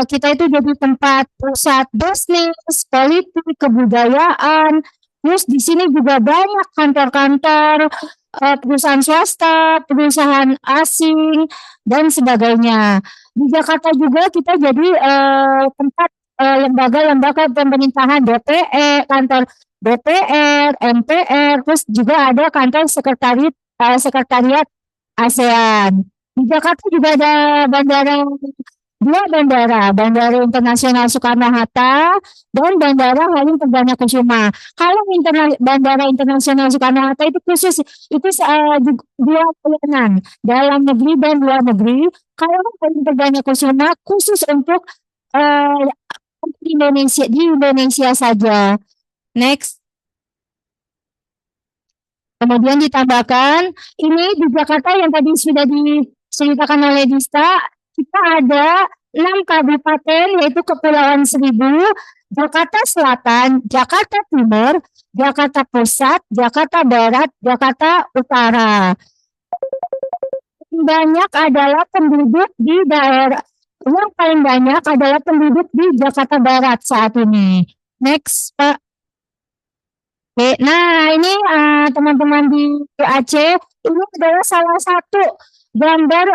kita itu jadi tempat pusat bisnis, politik, kebudayaan. Terus di sini juga banyak kantor-kantor, perusahaan swasta, perusahaan asing, dan sebagainya. Di Jakarta juga kita jadi tempat lembaga-lembaga pemerintahan DPR, kantor DPR, MPR, terus juga ada kantor sekretariat ASEAN. Di Jakarta juga ada dua bandara, Bandara Internasional Soekarno-Hatta dan Bandara Halim Perdana Kusuma. Kalau Bandara Internasional Soekarno-Hatta itu khusus, itu dua pelayanan, dalam negeri dan luar negeri. Kalau Halim Perdana Kusuma khusus untuk di Indonesia saja. Next. Kemudian ditambahkan, ini di Jakarta yang tadi sudah diceritakan oleh Dista, kita ada 6 kabupaten yaitu Kepulauan Seribu, Jakarta Selatan, Jakarta Timur, Jakarta Pusat, Jakarta Barat, Jakarta Utara. Banyak adalah penduduk di daerah, yang paling banyak adalah penduduk di Jakarta Barat saat ini. Next, Pak. Oke, nah ini teman-teman di Aceh, ini adalah salah satu gambar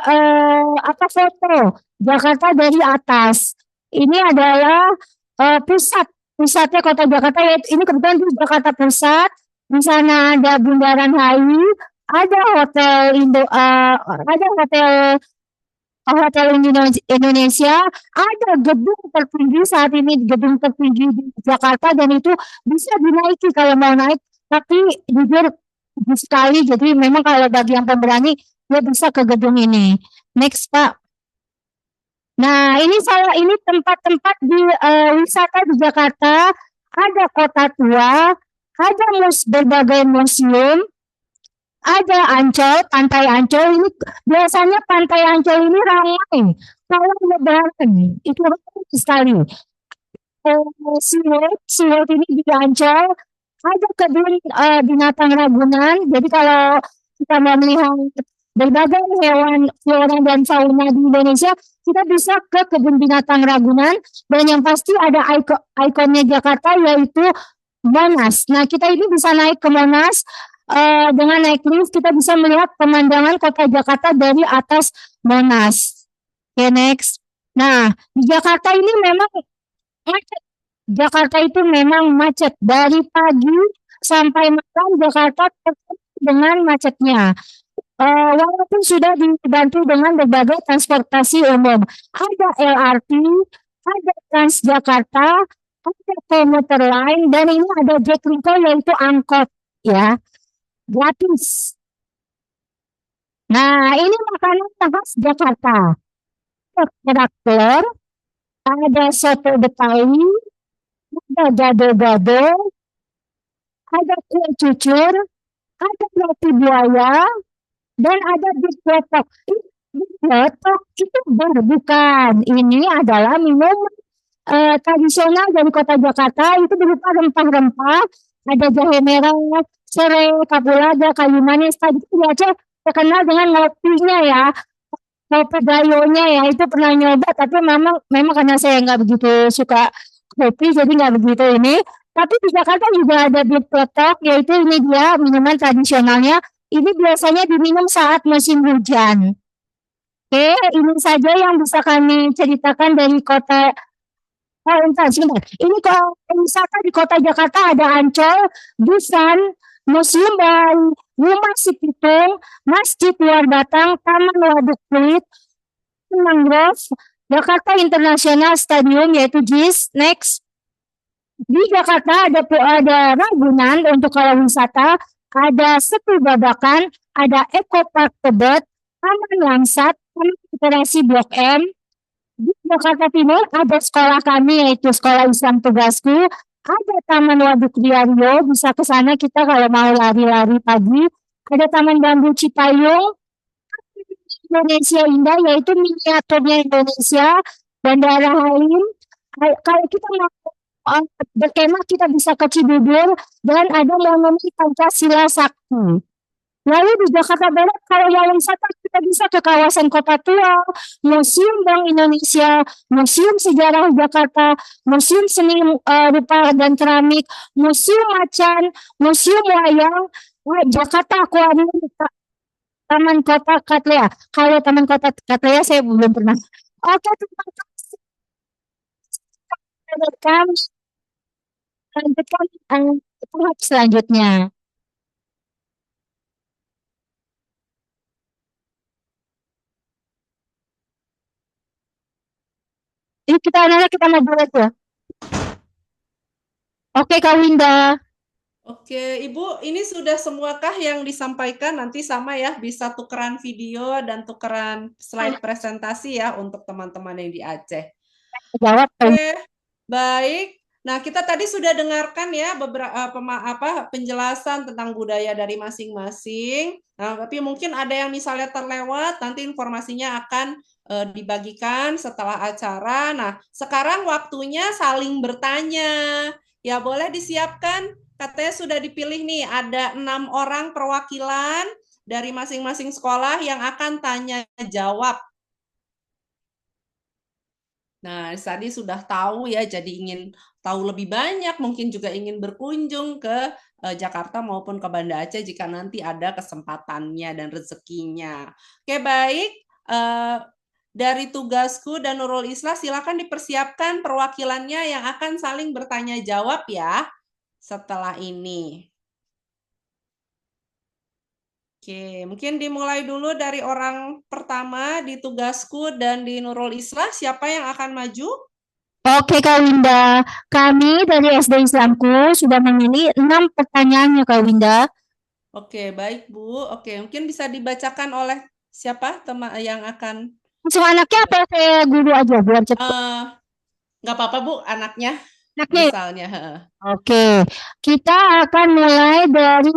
foto Jakarta dari atas. Ini adalah pusatnya kota Jakarta, yaitu ini kebetulan di Jakarta Pusat. Di sana ada Bundaran HI, ada Hotel Indonesia, ada gedung tertinggi saat ini, gedung tertinggi di Jakarta, dan itu bisa dinaiki kalau mau naik, tapi jujur sekali, jadi memang kalau bagi yang pemberani dia bisa ke gedung ini. Next, Pak. Nah, ini tempat-tempat di wisata di Jakarta, ada Kota Tua, ada berbagai museum, ada Ancol, Pantai Ancol. Ini biasanya Pantai Ancol ini ramai kalau Lebaran, itu ramai sekali. SeaWorld ini di Ancol, ada kebun binatang Ragunan. Jadi kalau kita mau melihat berbagai hewan, flora dan fauna di Indonesia, kita bisa ke kebun binatang Ragunan. Dan yang pasti ada ikonnya Jakarta, yaitu Monas. Nah, kita ini bisa naik ke Monas. Dengan naik lift kita bisa melihat pemandangan kota Jakarta dari atas Monas. Oke, next. Nah, di Jakarta ini memang macet. Jakarta itu memang macet. Dari pagi sampai malam Jakarta terus dengan macetnya. Walaupun sudah dibantu dengan berbagai transportasi umum. Ada LRT, ada Transjakarta, ada komuter lain, dan ini ada Jaklingko yaitu angkot, ya. Gratis. Nah, ini makanan khas Jakarta. Ada kerak telur, ada soto Betawi, ada gado-gado, ada kue cucur, ada roti buaya, dan ada bis peletok. Bis peletok itu bukan. Ini adalah minuman tradisional dari kota Jakarta, itu berupa rempah-rempah, ada jahe merah, serai, kapulaga, kayu manis. Tadi itu Aceh terkenal dengan ngopinya ya, kopi gayonya ya, itu pernah nyoba, tapi memang karena saya nggak begitu suka kopi, jadi nggak begitu ini. Tapi di Jakarta juga ada bir peletok, yaitu ini dia minuman tradisionalnya. Ini biasanya diminum saat musim hujan. Oke, ini saja yang bisa kami ceritakan dari kota. Sebentar. Ini kalau wisata di kota Jakarta ada Ancol, Busan, Museum Baru, Rumah Si Pitung, Masjid Luar Batang, Taman Waduk Pluit, Mangrove, Jakarta International Stadium yaitu JIS. Next. Di Jakarta ada Ragunan untuk kalau wisata, ada Setu Babakan, ada Eco Park Tebet, Taman Langsat, Taman Literasi Blok M. Di Jakarta Timur ada sekolah kami yaitu Sekolah Islam Tugasku, ada Taman Waduk Riario, bisa ke sana kita kalau mau lari-lari pagi. Ada Taman Bambu Cipayung, Indonesia Indah yaitu miniaturnya Indonesia, Bandara Halim. Kalau kita mau berkemah kita bisa ke Cibubur, dan ada monumen Pancasila Sakti. Lalu di Jakarta Barat kalau yang wisata kita bisa ke kawasan Kota Tua, Museum Bank Indonesia, Museum Sejarah Jakarta, Museum Seni Rupa dan Keramik, Museum Macan, Museum Wayang, Jakarta Aquarium, Taman Kota Katlea. Kalau Taman Kota Katlea saya belum pernah. Oke, terima kasih. Kami lanjutkan tahap selanjutnya. Ini kita ngobrol aja. Oke, Kak Winda. Oke, Ibu, ini sudah semuakah yang disampaikan? Nanti sama ya, bisa tukeran video dan tukeran slide presentasi ya untuk teman-teman yang di Aceh. Jawab. Oke, baik. Nah, kita tadi sudah dengarkan ya beberapa penjelasan tentang budaya dari masing-masing. Nah, tapi mungkin ada yang misalnya terlewat, nanti informasinya akan dibagikan setelah acara. Nah, sekarang waktunya saling bertanya. Ya, boleh disiapkan. Katanya sudah dipilih nih, ada 6 orang perwakilan dari masing-masing sekolah yang akan tanya jawab. Nah, tadi sudah tahu ya, jadi ingin tahu lebih banyak, mungkin juga ingin berkunjung ke Jakarta maupun ke Banda Aceh jika nanti ada kesempatannya dan rezekinya. Oke, baik. Dari tugasku dan Nurul Islah, silakan dipersiapkan perwakilannya yang akan saling bertanya jawab ya setelah ini. Oke, mungkin dimulai dulu dari orang pertama di tugasku dan di Nurul Islah. Siapa yang akan maju? Oke, Kak Winda. Kami dari SD Islamku sudah memilih 6 pertanyaannya, Kak Winda. Oke, baik, Bu. Oke, mungkin bisa dibacakan oleh siapa teman yang akan? Langsung anaknya apa saya guru aja biar cepat. Nggak apa-apa, Bu, anaknya. Anaknya. Misalnya. Oke, kita akan mulai dari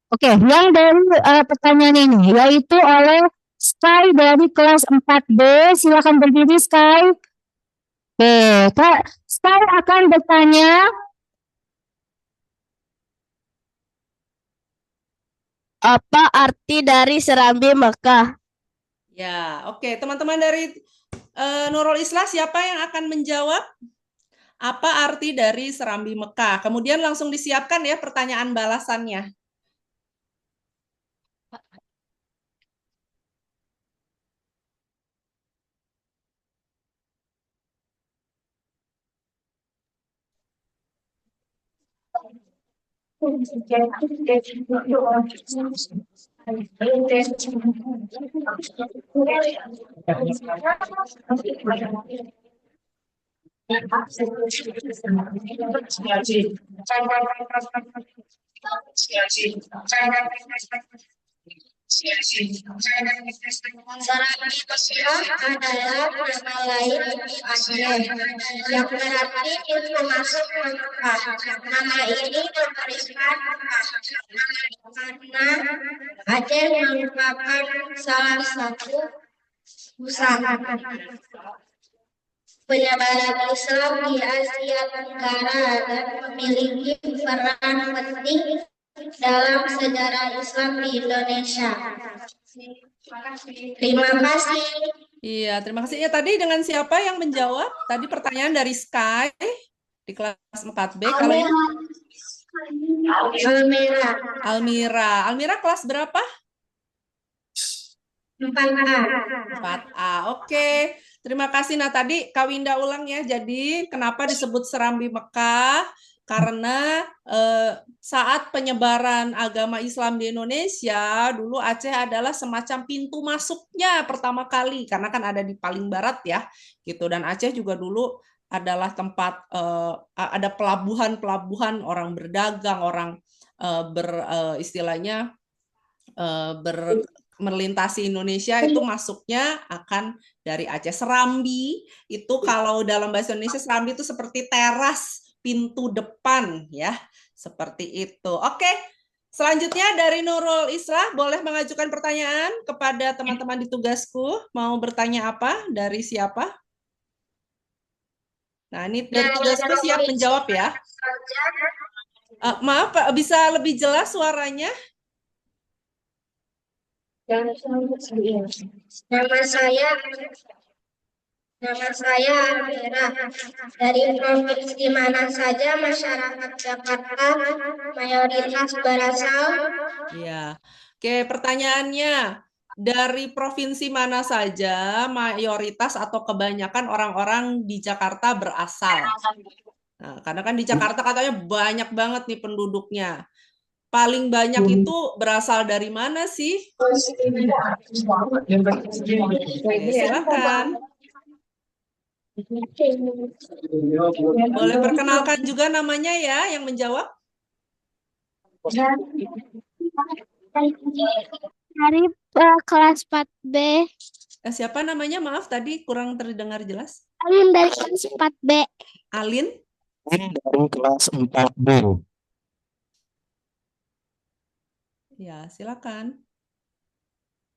Oke, yang dari pertanyaan ini yaitu oleh Sky dari kelas 4B. Silakan berdiri, Sky. Oke, Kak, Sky akan bertanya Apa arti dari Serambi Mekah? Ya, oke. Teman-teman dari Nurul Islah, siapa yang akan menjawab? Apa arti dari Serambi Mekah? Kemudian langsung disiapkan ya pertanyaan balasannya. Serambi Mekah adalah nama lain ilmu Aceh yang berarti ilmu masuk Mekah. Nama ini memberikan karena Aceh merupakan salah satu pusat penyebaran Islam di Asia Tenggara dan memiliki peran penting dalam sejarah Islam di Indonesia. Terima kasih. Iya, terima kasih. Ya, tadi dengan siapa yang menjawab? Tadi pertanyaan dari Sky di kelas 4B. Kalau ini Almira. Almira kelas berapa? 4A. 4A. Oke. Terima kasih. Nah, tadi Kak Winda ulang ya. Jadi, kenapa disebut Serambi Mekah? Karena saat penyebaran agama Islam di Indonesia, dulu Aceh adalah semacam pintu masuknya pertama kali, karena kan ada di paling barat ya, gitu. Dan Aceh juga dulu adalah tempat ada pelabuhan-pelabuhan orang berdagang, orang istilahnya melintasi Indonesia itu masuknya akan dari Aceh. Serambi itu kalau dalam bahasa Indonesia serambi itu seperti teras pintu depan ya, seperti itu. Oke, selanjutnya dari Nurul Islah, boleh mengajukan pertanyaan kepada teman-teman di tugasku. Mau bertanya apa? Dari siapa? Nah, ini dari tugasku siap menjawab ya. Maaf, Pak, bisa lebih jelas suaranya? Nama saya Amira. Dari provinsi mana saja masyarakat Jakarta mayoritas berasal? Iya. Oke, pertanyaannya, dari provinsi mana saja mayoritas atau kebanyakan orang-orang di Jakarta berasal? Nah, karena kan di Jakarta katanya banyak banget nih penduduknya. Paling banyak itu berasal dari mana sih? Oke, silakan. Boleh perkenalkan juga namanya ya yang menjawab? Dari kelas 4B. Siapa namanya? Maaf, tadi kurang terdengar jelas. Alin dari kelas 4B. Alin? Dari kelas 4B. Ya, silakan.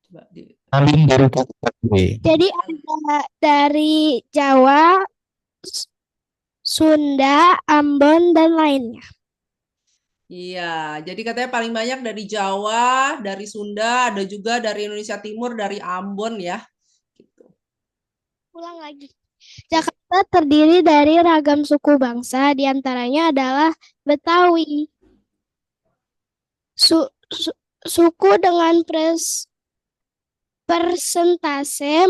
Coba Alin dari kelas 4B. Jadi ada dari Jawa, Sunda, Ambon, dan lainnya. Iya, jadi katanya paling banyak dari Jawa, dari Sunda, ada juga dari Indonesia Timur, dari Ambon ya. Gitu. Ulang lagi. Jakarta terdiri dari ragam suku bangsa, diantaranya adalah Betawi. Suku dengan persentase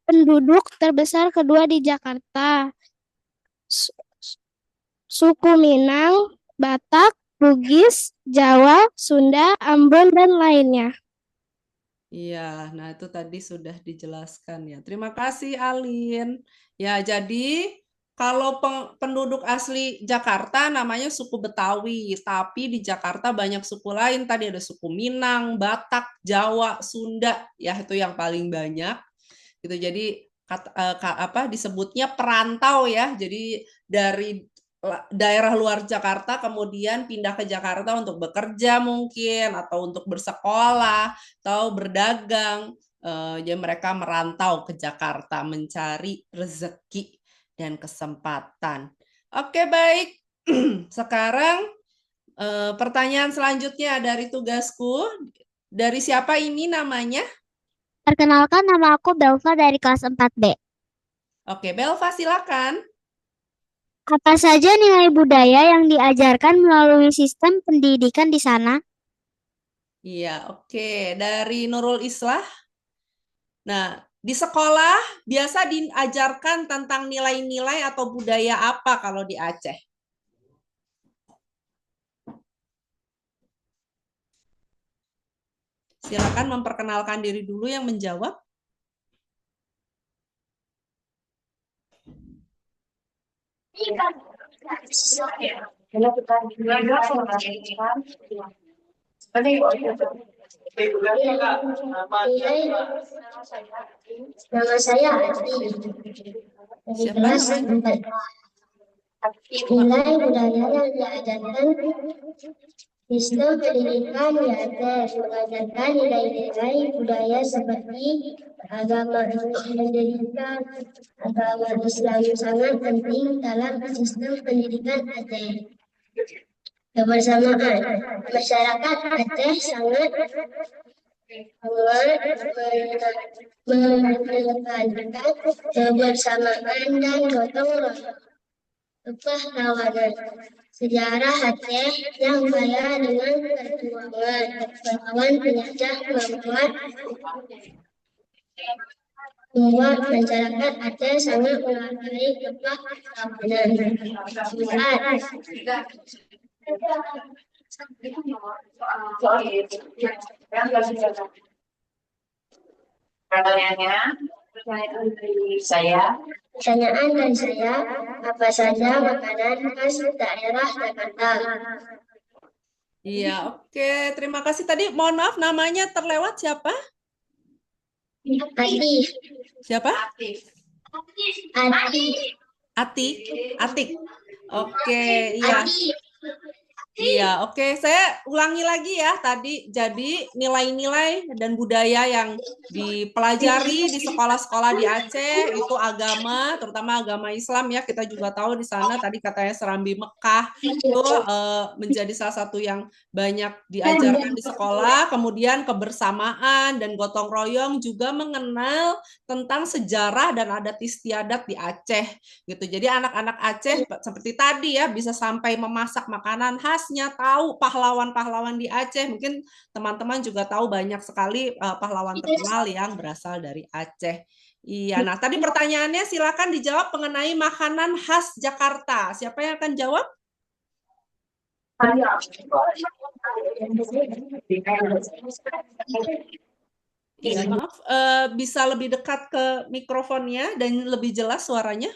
penduduk terbesar kedua di Jakarta. Suku Minang, Batak, Bugis, Jawa, Sunda, Ambon, dan lainnya. Iya, nah itu tadi sudah dijelaskan ya. Terima kasih Alin. Ya, jadi kalau penduduk asli Jakarta namanya suku Betawi, tapi di Jakarta banyak suku lain. Tadi ada suku Minang, Batak, Jawa, Sunda, ya itu yang paling banyak. Gitu. Jadi disebutnya perantau ya. Jadi dari daerah luar Jakarta kemudian pindah ke Jakarta untuk bekerja mungkin atau untuk bersekolah atau berdagang. Jadi mereka merantau ke Jakarta mencari rezeki dan kesempatan. Oke, baik. Sekarang pertanyaan selanjutnya dari tugasku. Dari siapa ini namanya? Perkenalkan, nama aku Belva dari kelas 4B. Oke, Belva silakan. Apa saja nilai budaya yang diajarkan melalui sistem pendidikan di sana? Iya, oke. Dari Nurul Islah. Nah, di sekolah biasa diajarkan tentang nilai-nilai atau budaya apa kalau di Aceh? Silakan memperkenalkan diri dulu yang menjawab. Nama saya Ati. Siapa namanya? Nilai budaya yang diajarkan sistem pendidikan di Aceh mengajarkan nilai-nilai budaya seperti agama pendidikan. Agama Islam sangat penting dalam sistem pendidikan Aceh. Kebersamaan masyarakat Aceh sangat menekankan kebersamaan dan gotong kepahlawanan. Sejarah Aceh yang kaya dengan perjuangan melawan penjajah membuat masyarakat Aceh sangat menghargai kepahlawanan. Pertanyaan dari saya, apa saja makanan khas daerah Jakarta? Iya, oke. Terima kasih. Tadi mohon maaf namanya terlewat siapa? Ati. Siapa? Ati. Atik. Oke, iya. Iya, oke. Saya ulangi lagi ya tadi. Jadi nilai-nilai dan budaya yang dipelajari di sekolah-sekolah di Aceh itu agama, terutama agama Islam ya. Kita juga tahu di sana tadi katanya Serambi Mekah itu menjadi salah satu yang banyak diajarkan di sekolah. Kemudian kebersamaan dan gotong royong juga mengenal tentang sejarah dan adat istiadat di Aceh gitu. Jadi anak-anak Aceh seperti tadi ya bisa sampai memasak makanan khasnya, tahu pahlawan-pahlawan di Aceh. Mungkin teman-teman juga tahu banyak sekali pahlawan terkenal yang berasal dari Aceh. Iya, nah tadi pertanyaannya silakan dijawab mengenai makanan khas Jakarta. Siapa yang akan jawab? Iya, maaf, bisa lebih dekat ke mikrofonnya dan lebih jelas suaranya.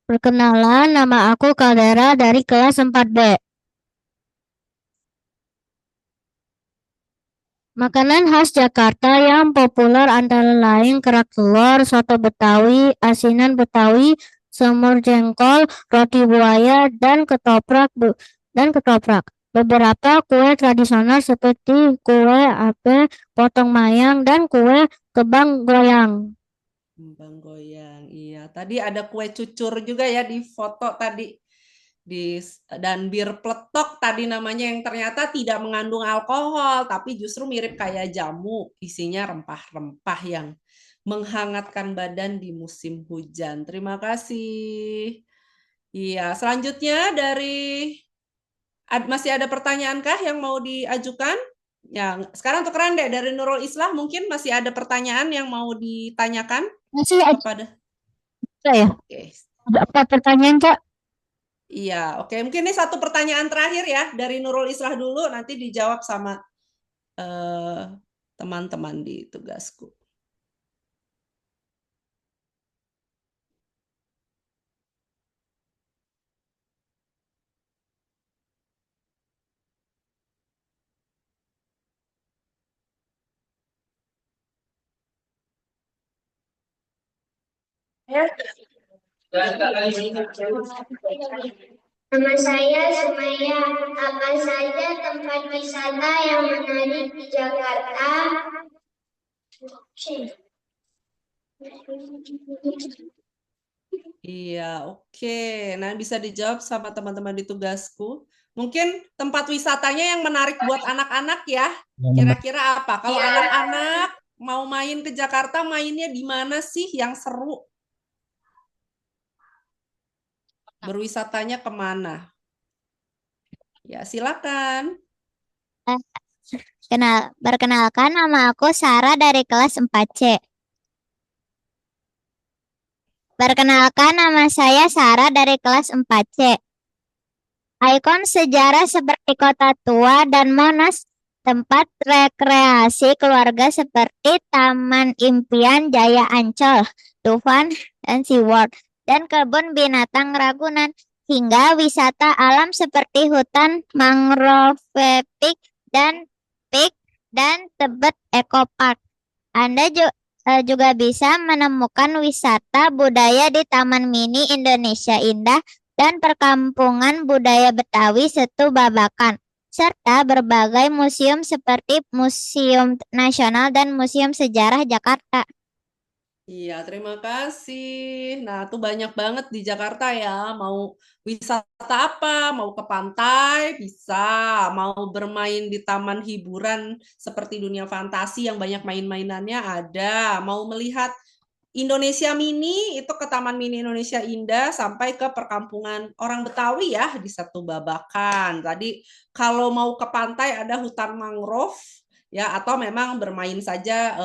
Perkenalan, nama aku Caldera dari kelas 4B. Makanan khas Jakarta yang populer antara lain kerak telur, soto Betawi, asinan Betawi, semur jengkol, roti buaya, dan ketoprak. Beberapa kue tradisional seperti kue ape, potong mayang, dan kue kembang goyang. Kembang goyang, iya. Tadi ada kue cucur juga ya di foto tadi. Dan bir pletok tadi namanya yang ternyata tidak mengandung alkohol, tapi justru mirip kayak jamu, isinya rempah-rempah yang menghangatkan badan di musim hujan. Terima kasih. Iya, selanjutnya dari masih ada pertanyaankah yang mau diajukan? Ya, sekarang tukeran deh dari Nurul Islah, mungkin masih ada pertanyaan yang mau ditanyakan Masih ada kepada. ya? Oke. Ada apa pertanyaan, Kak? Iya, oke. Mungkin ini satu pertanyaan terakhir ya dari Nurul Islah dulu, nanti dijawab sama teman-teman di tugasku. Nama saya Sumaya. Apa saja tempat wisata yang menarik di Jakarta? Iya, oke. Nah, bisa dijawab sama teman-teman di tugasku. Mungkin tempat wisatanya yang menarik buat anak-anak ya. Kira-kira apa? Kalau anak-anak mau main ke Jakarta, mainnya di mana sih yang seru? Berwisatanya kemana? Ya, silakan. Perkenalkan, nama aku Sarah dari kelas 4C. Perkenalkan, nama saya Sarah dari kelas 4C. Ikon sejarah seperti Kota Tua dan Monas, tempat rekreasi keluarga seperti Taman Impian Jaya Ancol, Dufan, dan SeaWorld, dan kebun binatang Ragunan, hingga wisata alam seperti hutan mangrove Peak dan Tebet Eco Park. Anda juga bisa menemukan wisata budaya di Taman Mini Indonesia Indah dan perkampungan budaya Betawi Setu Babakan, serta berbagai museum seperti Museum Nasional dan Museum Sejarah Jakarta. Iya, terima kasih. Nah, tuh banyak banget di Jakarta ya. Mau wisata apa? Mau ke pantai? Bisa. Mau bermain di taman hiburan seperti dunia fantasi yang banyak main-mainannya? Ada. Mau melihat Indonesia Mini, itu ke Taman Mini Indonesia Indah sampai ke perkampungan orang Betawi ya di Setu Babakan. Tadi kalau mau ke pantai ada hutan mangrove ya, atau memang bermain saja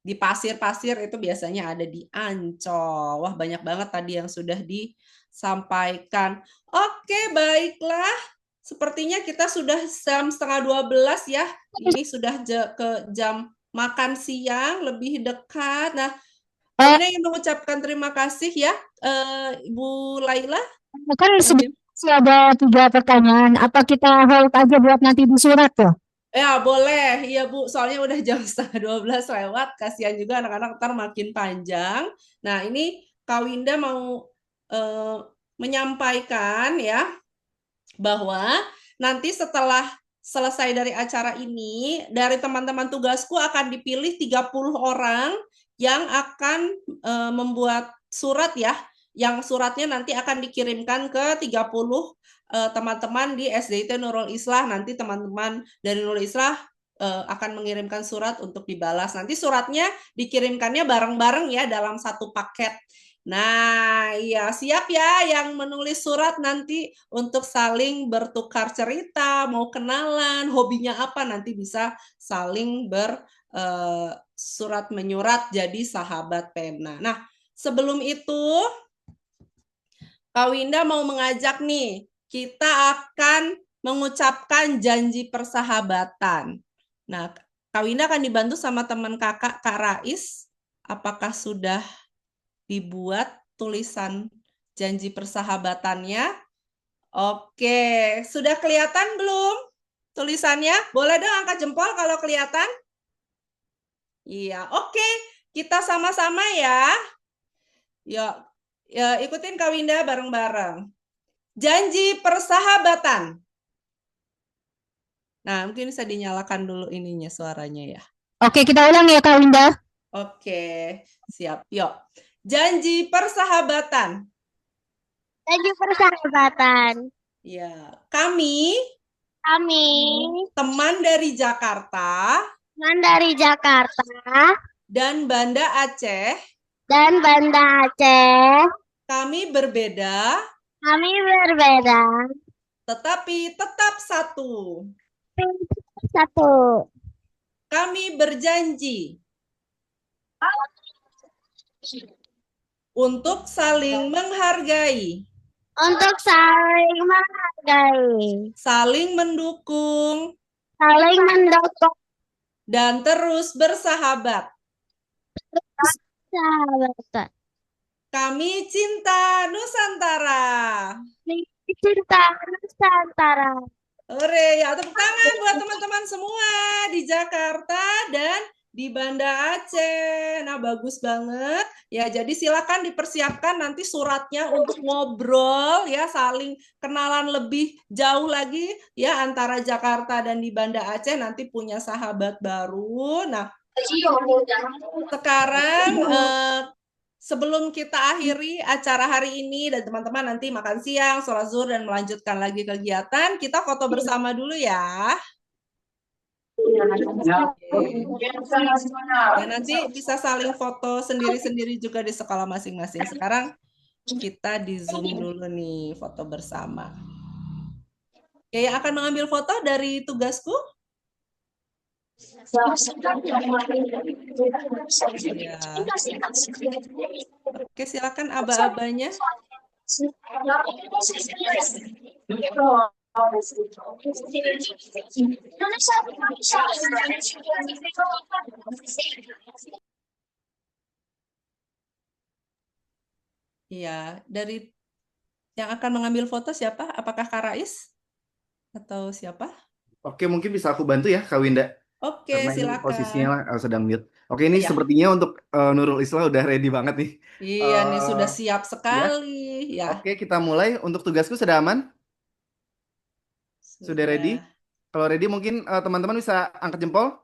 di pasir-pasir itu biasanya ada di Ancol. Wah, banyak banget tadi yang sudah disampaikan. Oke, baiklah. Sepertinya kita sudah jam 11:30 ya. Ini sudah ke jam makan siang, lebih dekat. Nah, Kaina ingin mengucapkan terima kasih ya, Ibu Laila. Kan ada 3 pertanyaan. Apa kita hold aja buat nanti di surat tuh? Ya, boleh. Iya, Bu. Soalnya udah jam 11:30 lewat. Kasihan juga anak-anak ntar makin panjang. Nah, ini Kak Winda mau menyampaikan ya bahwa nanti setelah selesai dari acara ini, dari teman-teman tugasku akan dipilih 30 orang yang akan membuat surat ya, yang suratnya nanti akan dikirimkan ke 30 teman-teman di SDIT Nurul Islah. Nanti teman-teman dari Nurul Islah akan mengirimkan surat untuk dibalas. Nanti suratnya dikirimkannya bareng-bareng ya dalam satu paket. Nah, iya siap ya yang menulis surat nanti untuk saling bertukar cerita, mau kenalan, hobinya apa nanti bisa saling surat menyurat jadi sahabat pena. Nah, sebelum itu Kak Winda mau mengajak nih, kita akan mengucapkan janji persahabatan. Nah, Kak Winda akan dibantu sama teman kakak, Kak Rais. Apakah sudah dibuat tulisan janji persahabatannya? Oke, sudah kelihatan belum tulisannya? Boleh dong angkat jempol kalau kelihatan. Iya, oke. Kita sama-sama ya. Yuk, ya, ikutin Kak Winda bareng-bareng. Janji persahabatan. Nah, mungkin bisa dinyalakan dulu ininya suaranya ya. Oke, kita ulang ya Kak Winda. Oke, siap. Yuk. Janji persahabatan. Janji persahabatan. Ya, kami Kami teman dari Jakarta teman dari Jakarta dan Banda Aceh, dan Banda Aceh. kami berbeda, Kami berbeda. tetapi tetap satu. Satu. Kami berjanji untuk saling menghargai, Untuk saling menghargai, saling mendukung, saling mendukung, dan terus bersahabat. sahabat. Kami cinta Nusantara. Cinta Nusantara. Hore, ya tepuk tangan buat teman-teman semua di Jakarta dan di Banda Aceh. Nah, bagus banget. Ya, jadi silakan dipersiapkan nanti suratnya untuk ngobrol ya, saling kenalan lebih jauh lagi ya antara Jakarta dan di Banda Aceh nanti punya sahabat baru. Nah, sekarang sebelum kita akhiri acara hari ini dan teman-teman nanti makan siang, sholat zuhur dan melanjutkan lagi kegiatan, kita foto bersama dulu ya. Ya, nanti bisa saling foto sendiri-sendiri juga di sekolah masing-masing. Sekarang kita di Zoom dulu nih, foto bersama. Oke, yang akan mengambil foto dari tugasku? Ya. Oke, silakan aba-abanya. Iya, dari yang akan mengambil foto siapa? Apakah Kak Rais? Atau siapa? Oke, mungkin bisa aku bantu ya, Kak Winda. Oke, Karena ini silakan. posisinya sedang mute. Oke, ini Ya. sepertinya untuk Nurul Islah udah ready banget nih. Iya, nih sudah siap sekali. Ya. Oke, kita mulai. Untuk tugasku sudah aman? Sudah ready? Kalau ready mungkin teman-teman bisa angkat jempol.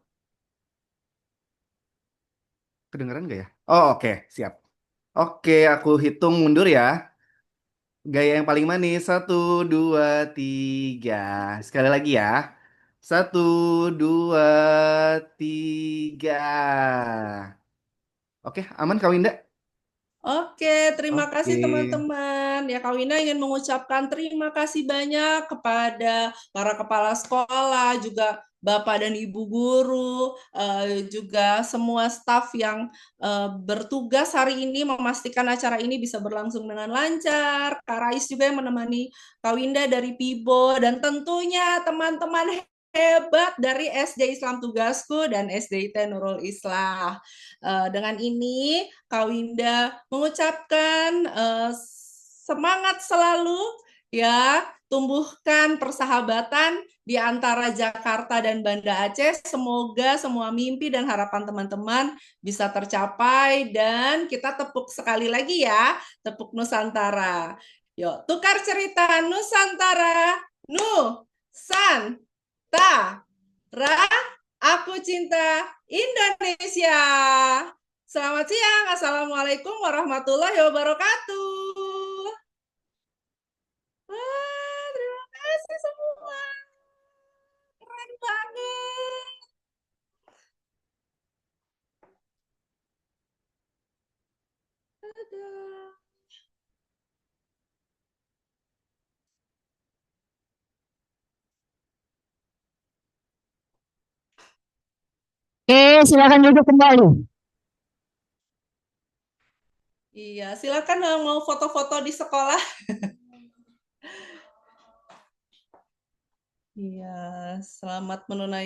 Kedengeran nggak ya? Oh, oke, siap. Oke, aku hitung mundur ya. Gaya yang paling manis. 1, 2, 3. Sekali lagi ya. 1, 2, 3. Oke, aman Kak Winda? Oke, terima kasih teman-teman. Ya, Kak Wina ingin mengucapkan terima kasih banyak kepada para kepala sekolah, juga Bapak dan Ibu guru, juga semua staf yang bertugas hari ini memastikan acara ini bisa berlangsung dengan lancar. Kak Rais juga yang menemani Kak Winda dari PIBO, dan tentunya teman-teman hebat dari SD Islam Tugasku dan SDIT Nurul Islah. Dengan ini, Kak Winda mengucapkan semangat selalu ya, tumbuhkan persahabatan di antara Jakarta dan Banda Aceh. Semoga semua mimpi dan harapan teman-teman bisa tercapai, dan kita tepuk sekali lagi ya, tepuk Nusantara. Yuk, tukar cerita Nusantara. Nusantara. Aku cinta Indonesia. Selamat siang. Assalamualaikum warahmatullahi wabarakatuh. Wah, terima kasih semua. Keren banget. Dadah. Oke, silakan duduk kembali. Iya, silakan yang mau foto-foto di sekolah. Iya, selamat menunaikan